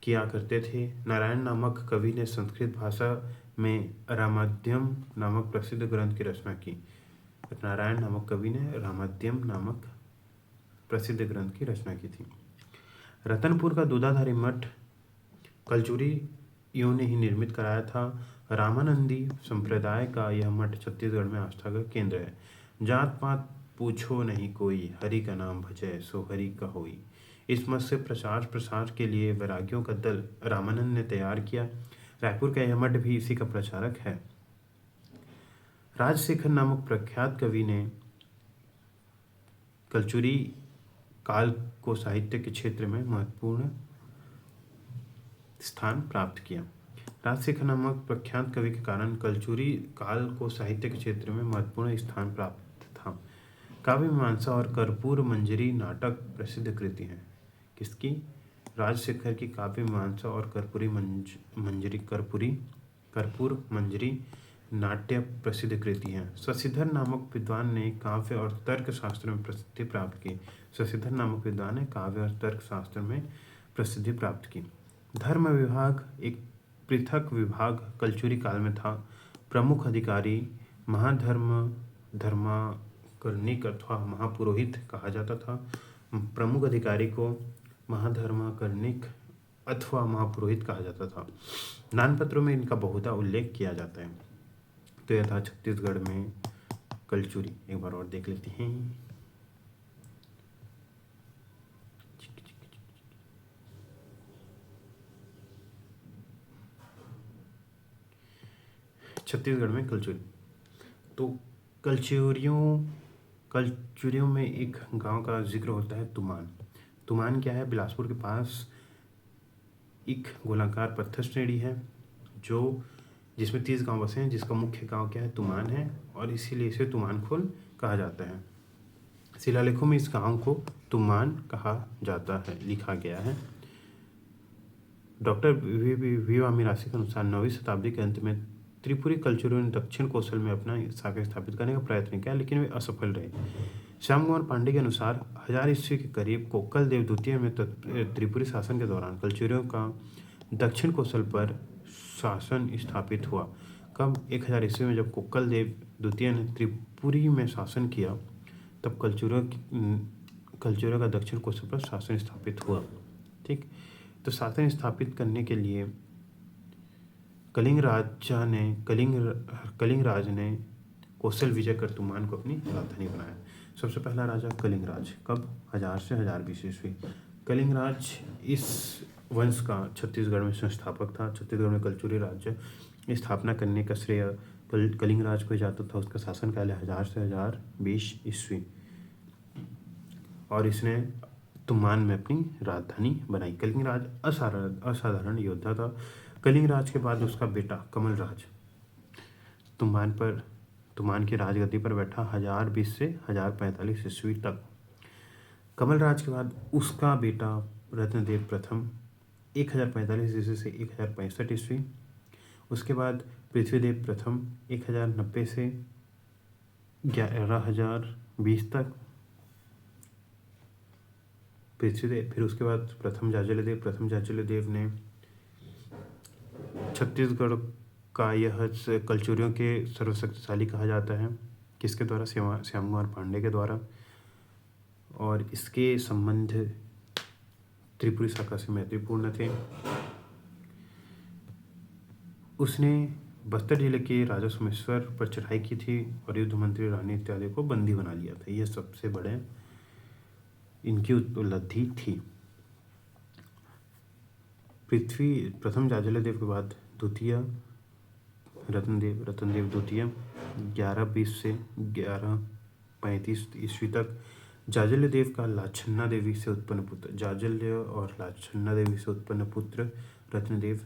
किया करते थे। नारायण नामक कवि ने संस्कृत भाषा में रामाद्यम नामक प्रसिद्ध ग्रंथ की रचना की। नारायण नामक कवि ने रामाद्यम नामक प्रसिद्ध ग्रंथ की रचना की थी। रतनपुर का दूधाधारी मठ कलचुरियों ने ही निर्मित कराया था। रामानंदी संप्रदाय का यह मठ छत्तीसगढ़ में आस्था का केंद्र है। जात पात पूछो नहीं कोई, हरि का नाम भजै सो हरि का होई। इस मत से प्रचार प्रसार के लिए वैरागियों का दल रामानंद ने तैयार किया। रायपुर का यह मठ भी इसी का प्रचारक है। राजशेखर नामक प्रख्यात कवि ने कलचुरी काल को साहित्य के क्षेत्र में महत्वपूर्ण स्थान प्राप्त किया। राजशेखर नामक प्रख्यात कवि के कारण कलचुरी काल को साहित्य के क्षेत्र में महत्वपूर्ण स्थान प्राप्त था। काव्य मीमांसा और कर्पूर मंजरी नाटक प्रसिद्ध कृति हैं। किसकी? राजशेखर की काव्य मीमांसा और कर्पूर मंजरी नाट्य प्रसिद्ध कृति हैं। शशिधर नामक विद्वान ने काव्य और तर्क शास्त्र में प्रसिद्धि प्राप्त की। शशिधर नामक विद्वान ने काव्य और तर्क शास्त्र में प्रसिद्धि प्राप्त की। धर्म विभाग एक पृथक विभाग कलचुरी काल में था। प्रमुख अधिकारी धर्माकर्णिक अथवा महापुरोहित कहा जाता था। प्रमुख अधिकारी को महाधर्माकर्णिक अथवा महापुरोहित कहा जाता था। दानपत्रों में इनका बहुधा उल्लेख किया जाता है। तो यह था छत्तीसगढ़ में कलचुरी एक बार और देख लेते हैं। छत्तीसगढ़ में कलचुरी। तो कलचुरियों में एक गांव का जिक्र होता है तुमान। तुमान क्या है? बिलासपुर के पास एक गोलाकार पत्थर श्रेणी है जो जिसमें 30 गांव बसे हैं, जिसका मुख्य गांव क्या है? तुमान है, और इसीलिए इसे तुमानखोल कहा जाता है। शिलालेखों में इस गांव को तुमान कहा जाता है, लिखा गया है। डॉक्टर वी मिरासी के अनुसार 9वीं शताब्दी के अंत में त्रिपुरी कलचुरियों ने दक्षिण कौशल में अपना शाखा स्थापित करने का प्रयत्न किया, लेकिन वे असफल रहे। श्याम कुमार पांडे के अनुसार 1000 ईस्वी के करीब कोक्कल देव द्वितीय में त्रिपुरी शासन के दौरान कलचुरियों का दक्षिण कौशल पर शासन स्थापित हुआ। कब? 1000 ईस्वी में जब कोक्कल देव द्वितीय ने त्रिपुरी में शासन किया, तब कलचुरियों का दक्षिण कौशल पर शासन स्थापित हुआ। ठीक, तो शासन स्थापित करने के लिए कलिंग राज ने कौशल विजय कर तुमान को अपनी राजधानी बनाया। सबसे पहला राजा कलिंगराज, कब? 1000 से 1020 ईस्वी। कलिंगराज इस वंश का छत्तीसगढ़ में संस्थापक था। छत्तीसगढ़ में कलचुरी राज्य स्थापना करने का श्रेय कलिंगराज को जाता था। उसका शासनकाल 1000 से 1020 ईस्वी, और इसने तुमान में अपनी राजधानी बनाई। कलिंगराज असाधारण योद्धा था। कलिंगराज के बाद उसका बेटा कमलराज तुमान की राजगद्दी पर बैठा 1020 से 1045 ईस्वी तक। कमलराज के बाद उसका बेटा रत्नदेव प्रथम 1045 ईस्वी से 1065 ईस्वी। उसके बाद पृथ्वीदेव प्रथम 1090 से 1120 तक। पृथ्वीदेव, फिर उसके बाद प्रथम जाजलदेव ने छत्तीसगढ़ का यह कलचुरियों के सर्वशक्तिशाली कहा जाता है। किसके द्वारा? श्याम कुमार पांडे के द्वारा, और इसके संबंध त्रिपुरी शाखा से महत्वपूर्ण थे। उसने बस्तर जिले के राजा सोमेश्वर पर चढ़ाई की थी और युद्ध मंत्री रानी इत्यादि को बंदी बना लिया था। यह सबसे बड़े इनकी उपलब्धि थी। प्रथम जाजलदेव के बाद द्वितीय रत्नदेव द्वितीय 1120 से 1135 ईस्वी तक। जाजलदेव का लाछन्ना देवी से उत्पन्न पुत्र, जाजल्य और लाछन्ना देवी से उत्पन्न पुत्र रत्नदेव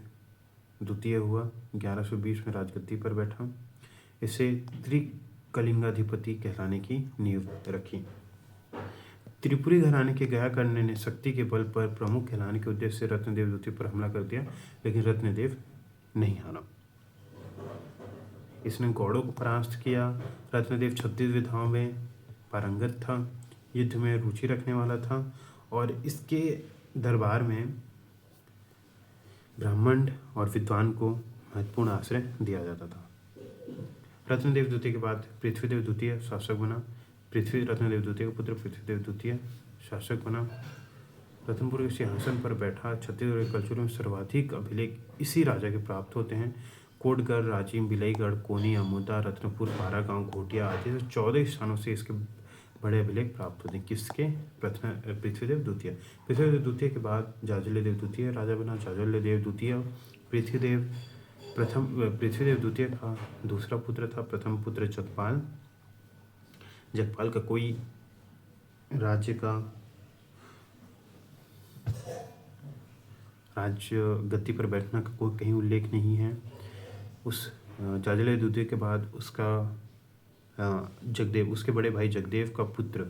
द्वितीय हुआ। 1120 में राजगद्दी पर बैठा। इसे त्रिकलिंगाधिपति कहलाने की नींव रखी। त्रिपुरी घराने के गया करने ने शक्ति के बल पर प्रमुख कहलाने के उद्देश्य से रत्नदेव द्वितीय पर हमला कर दिया, लेकिन रत्नदेव नहीं हारा। इसने गौड़ों को परास्त किया। रत्नदेव 36 विधाओं में पारंगत था, युद्ध में रुचि रखने वाला था, और इसके दरबार में ब्राह्मण और विद्वान को महत्वपूर्ण आश्रय दिया जाता था। रत्नदेव द्वितीय के बाद पृथ्वीदेव द्वितीय शासक बना। रत्नदेव द्वितीय का पुत्र पृथ्वीदेव द्वितीय शासक बना। रतनपुर के सिंहासन पर बैठा। छत्तीसगढ़ के कलचुरियों में सर्वाधिक अभिलेख इसी राजा के प्राप्त होते हैं। कोटगढ़, राजिम, बिलईगढ़, कोनी, अमोदा, रत्नपुर, बारागांव, घोटिया आदि से 14 स्थानों से इसके बड़े अभिलेख प्राप्त होते हैं। किसके? पृथ्वीदेव द्वितीय। पृथ्वीदेव द्वितीय के बाद जाजल्यदेव द्वितीय राजा बना। जाजल्यदेव द्वितीय पृथ्वीदेव द्वितीय का दूसरा पुत्र था। प्रथम पुत्र जगपाल का कोई राज्य गद्दी पर बैठने का कोई कहीं उल्लेख नहीं है। उस जाजल्य द्वितीय के बाद उसका उसके बड़े भाई जगदेव का पुत्र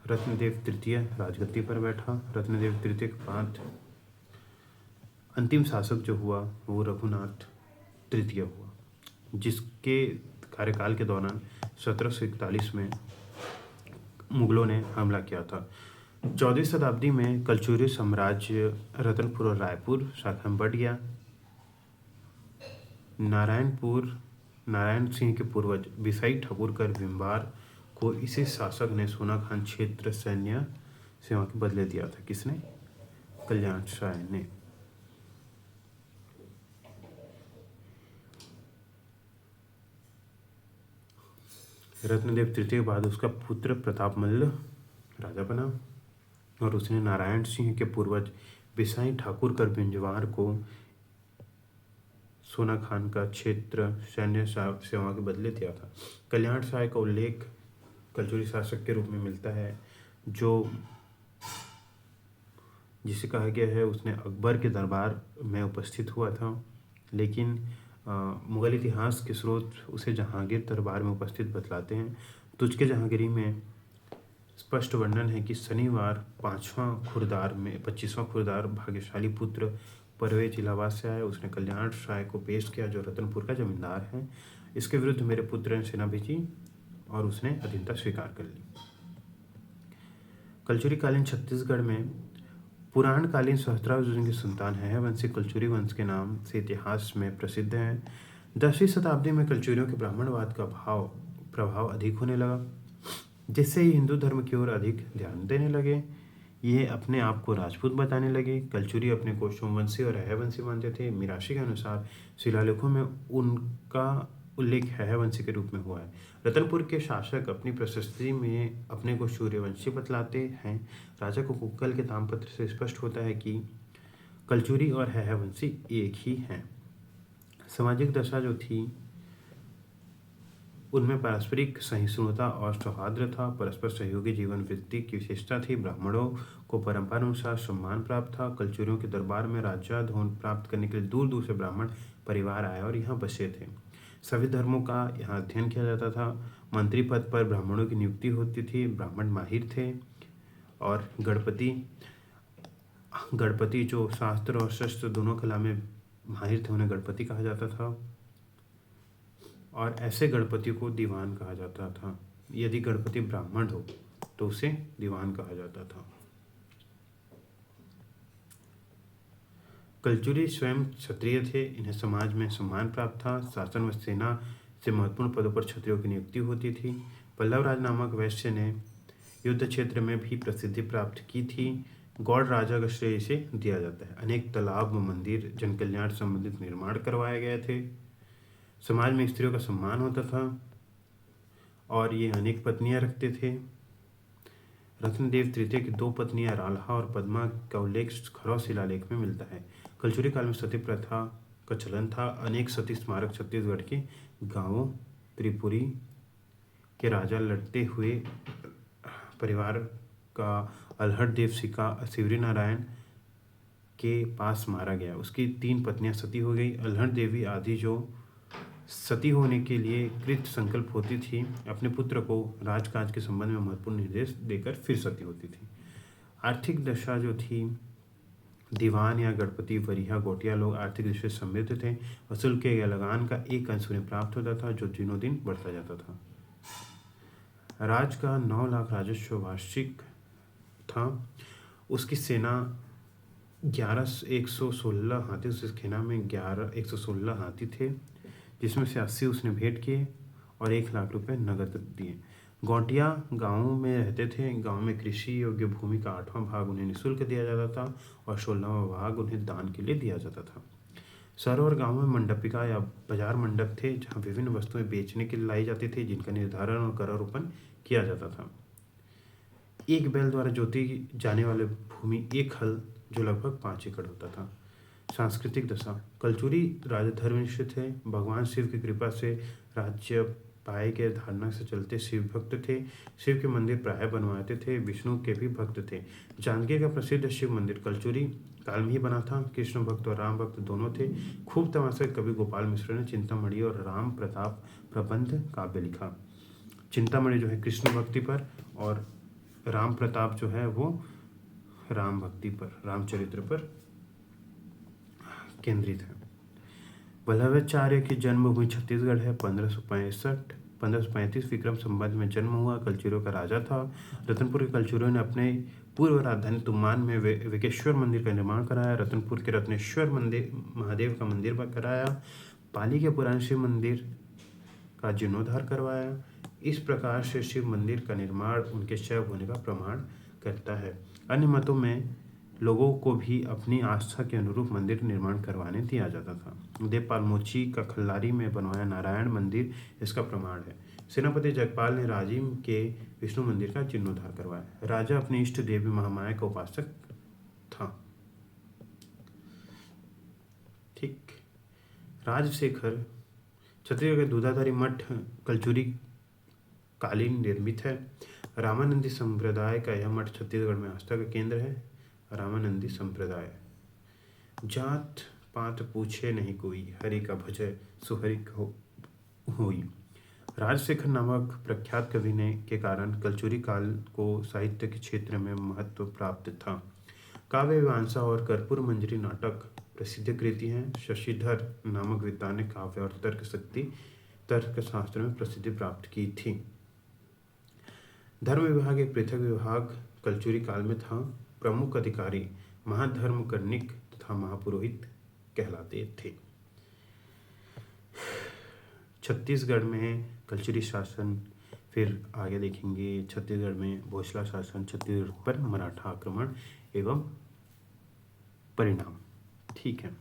रत्नदेव तृतीय राजगद्दी पर बैठा। रत्नदेव तृतीय के बाद अंतिम शासक जो हुआ वो रघुनाथ तृतीय हुआ, जिसके कार्यकाल के दौरान 1741 में मुगलों ने हमला किया था। 14वीं शताब्दी में कलचुरी साम्राज्य रतनपुर और रायपुर शाखा में बढ़ गया। नारायण सिंह के पूर्वज बिसाई ठाकुर कर विंबार को इसी शासक ने सोनाखान क्षेत्र सैन्य सेवा के बदले दिया था। किसने? कल्याण शाह ने। रत्नदेव तृतीय के बाद उसका पुत्र प्रतापमल्ल राजा बना और उसने नारायण सिंह के पूर्वज बिसाई ठाकुर कर बिंजवार को सोना खान का क्षेत्र सैन्य सेवा के बदले दिया था। कल्याण सहाय का उल्लेख कलचुरी शासक के रूप में मिलता है जिसे कहा गया है उसने अकबर के दरबार में उपस्थित हुआ था, लेकिन मुगल इतिहास के स्रोत उसे जहांगीर दरबार में उपस्थित बतलाते हैं। तुझके जहांगीरी में स्पष्ट वर्णन है कि शनिवार 25वां खुरदार भाग्यशाली पुत्र परवेज इलाहाबाद से आया। उसने कल्याण राय को पेश किया जो रतनपुर का जमींदार है। इसके विरुद्ध मेरे पुत्र ने सेना भेजी और उसने अधीनता स्वीकार कर ली। कलचुरी कालीन छत्तीसगढ़ में पुराण कालीन सहस्त्राब्दी की संतान है वंशी कलचुरी वंश के नाम से इतिहास में प्रसिद्ध है। 10वीं शताब्दी में कलचुरियों के ब्राह्मणवाद का प्रभाव अधिक होने लगा, जिससे ये हिंदू धर्म की ओर अधिक ध्यान देने लगे। ये अपने आप को राजपूत बताने लगे। कलचुरी अपने को सोमवंशी और रहवंशी मानते थे। मिराशी के अनुसार शिलालेखों में उनका उल्लेख हैवंशी के रूप में हुआ है। रतनपुर के शासक अपनी प्रशस्ति में अपने को सूर्यवंशी बतलाते हैं। राजा को कुक्कल के ताम्रपत्र से स्पष्ट होता है कि कलचुरी और हैवंशी एक ही हैं। सामाजिक दशा जो थी उनमें पारस्परिक सहिष्णुता और सौहार्द था। परस्पर सहयोगी जीवन वृत्ति की विशेषता थी। ब्राह्मणों को परंपरा अनुसार सम्मान प्राप्त था। कलचुरियों के दरबार में राज्याधोन प्राप्त करने के लिए दूर दूर से ब्राह्मण परिवार आए और यहाँ बसे थे। सभी धर्मों का यहाँ अध्ययन किया जाता था। मंत्री पद पर ब्राह्मणों की नियुक्ति होती थी। ब्राह्मण माहिर थे और गणपति जो शास्त्र और शस्त्र दोनों कला में माहिर थे उन्हें गणपति कहा जाता था और ऐसे गणपति को दीवान कहा जाता था। यदि गणपति ब्राह्मण हो तो उसे दीवान कहा जाता था। कलचुरी स्वयं क्षत्रिय थे। इन्हें समाज में सम्मान प्राप्त था। शासन व सेना से महत्वपूर्ण पदों पर क्षत्रियों की नियुक्ति होती थी। पल्लवराज नामक वैश्य ने युद्ध क्षेत्र में भी प्रसिद्धि प्राप्त की थी। गौड़ राजा का श्रेय इसे दिया जाता है। अनेक तालाब व मंदिर जनकल्याण संबंधित निर्माण करवाए गए थे। समाज में स्त्रियों का सम्मान होता था और ये अनेक पत्नियां रखते थे। रत्नदेव तृतीय की 2 पत्नियां राल्हा और पद्मा का उल्लेख खरौ शिलालेख में मिलता है। कलचुरी काल में सती प्रथा का चलन था। अनेक सती स्मारक छत्तीसगढ़ के गांवों त्रिपुरी के राजा लड़ते हुए परिवार का अल्हड़ देव शिवरी नारायण के पास मारा गया। उसकी 3 पत्नियां सती हो गई। अल्हड़ देवी आदि जो सती होने के लिए कृत संकल्प होती थी अपने पुत्र को राजकाज के संबंध में महत्वपूर्ण निर्देश देकर फिर सती होती थी। आर्थिक दशा जो थी दीवान या गणपति वरिहा गोटिया लोग आर्थिक दृष्टि से समृद्ध थे। वसूल किए गए लगान का एक अंश उन्हें प्राप्त होता था जो दिनों दिन बढ़ता जाता था। राज का 9 लाख राजस्व वार्षिक था। उसकी सेना 116 हाथी, उसकी सेना में 116 हाथी थे जिसमें से 80 उसने भेंट किए और 1 लाख रुपए नगद दिए। गौटिया गाँवों में रहते थे। गांव में कृषि योग्य भूमि का 8वां भाग उन्हें निःशुल्क दिया जाता था और 16वां भाग उन्हें दान के लिए दिया जाता था। शहरों और गाँवों में मंडपिका या बाजार मंडप थे जहाँ विभिन्न वस्तुएं बेचने के लिए लाई जाती थी जिनका निर्धारण और करारोपण किया जाता था। एक बैल द्वारा जोती जाने वाले भूमि 1 हल जो लगभग 5 एकड़ होता था। सांस्कृतिक दशा कलचुरी राजधर्मनिष्ठ थे। भगवान शिव की कृपा से राज्य पाए के धारणा से चलते शिव भक्त थे। शिव के मंदिर प्राय बनवाते थे। विष्णु के भी भक्त थे। जांजगीर का प्रसिद्ध शिव मंदिर कलचुरी काल में ही बना था। कृष्ण भक्त और राम भक्त दोनों थे। खूब तमाशा कवि गोपाल मिश्र ने चिंतामणि और राम प्रताप प्रबंध काव्य लिखा। चिंतामणि जो है कृष्ण भक्ति पर और राम प्रताप जो है वो राम भक्ति पर, रामचरित्र पर केंद्रित है। वल्लभाचार्य की जन्मभूमि छत्तीसगढ़ है। 1535 विक्रम संवत में जन्म हुआ। कलचुरियों का राजा था। रतनपुर के कलचुरियों ने अपने पूर्व राजधानी तुमान में वेकेश्वर मंदिर का निर्माण कराया। रतनपुर के रत्नेश्वर मंदिर महादेव का मंदिर कराया। पाली के पुराने शिव मंदिर का जीर्णोद्धार करवाया। इस प्रकार से शिव मंदिर का निर्माण उनके शैव होने का प्रमाण करता है। अन्य मतों में लोगों को भी अपनी आस्था के अनुरूप मंदिर निर्माण करवाने दिया जाता था। देवपाल मोची का खल्लारी में बनवाया नारायण मंदिर इसका प्रमाण है। सेनापति जगपाल ने राजिम के विष्णु मंदिर का जीर्णोद्धार करवाया। राजा अपनी इष्ट देवी महामाया का उपासक था। ठीक। राजशेखर छत्तीसगढ़ का दूधाधारी मठ कलचुरी कालीन निर्मित है। रामानंदी संप्रदाय का यह मठ छत्तीसगढ़ में आस्था का केंद्र है। रामानंदी संप्रदाय। जात पात पूछे नहीं कोई, हरि का भजय सुहरि होई। राजशेखर नामक प्रख्यात कवि ने के कारण कलचुरी काल को साहित्य के क्षेत्र में महत्व प्राप्त था। काव्य मीमांसा और कर्पूर मंजरी नाटक प्रसिद्ध कृति हैं। शशिधर नामक विद्वान ने काव्य और तर्क शास्त्र में प्रसिद्धि प्राप्त की थी। धर्म विभाग एक पृथक विभाग कलचुरी काल में था। प्रमुख अधिकारी महाधर्मकर्णिक तथा महापुरोहित कहलाते थे। छत्तीसगढ़ में कलचुरी शासन, फिर आगे देखेंगे छत्तीसगढ़ में भोसला शासन, छत्तीसगढ़ पर मराठा आक्रमण एवं परिणाम। ठीक है।